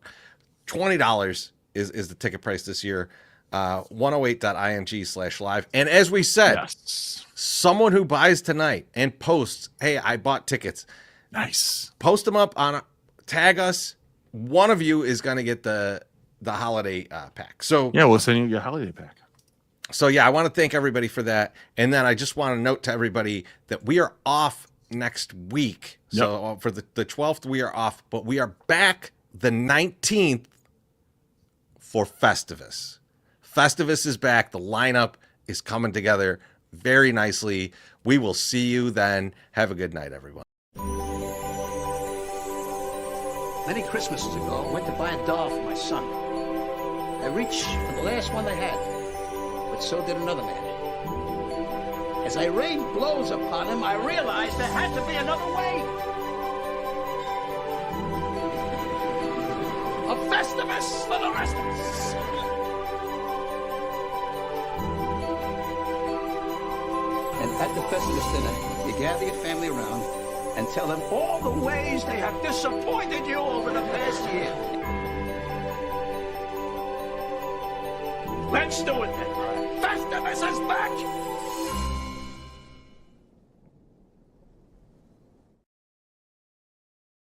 $20 is the ticket price this year. 108.ing/live. And as we said, Yes. someone who buys tonight and posts, hey, I bought tickets. Nice. Post them up on tag us. One of you is going to get the holiday pack. So Yeah, we'll send you your holiday pack. So yeah, I want to thank everybody for that. And then I just want to note to everybody that we are off next week. Yep. So for the 12th, we are off, but we are back the 19th for Festivus. Festivus is back. The lineup is coming together very nicely. We will see you then. Have a good night, everyone. Many Christmases ago, I went to buy a doll for my son. I reached for the last one they had, but so did another man. As I rained blows upon him, I realized there had to be another way. A Festivus for the rest of us. And at the Festivus dinner, you gather your family around and tell them all the ways they have disappointed you over the past year. Let's do it then. Festivus is back!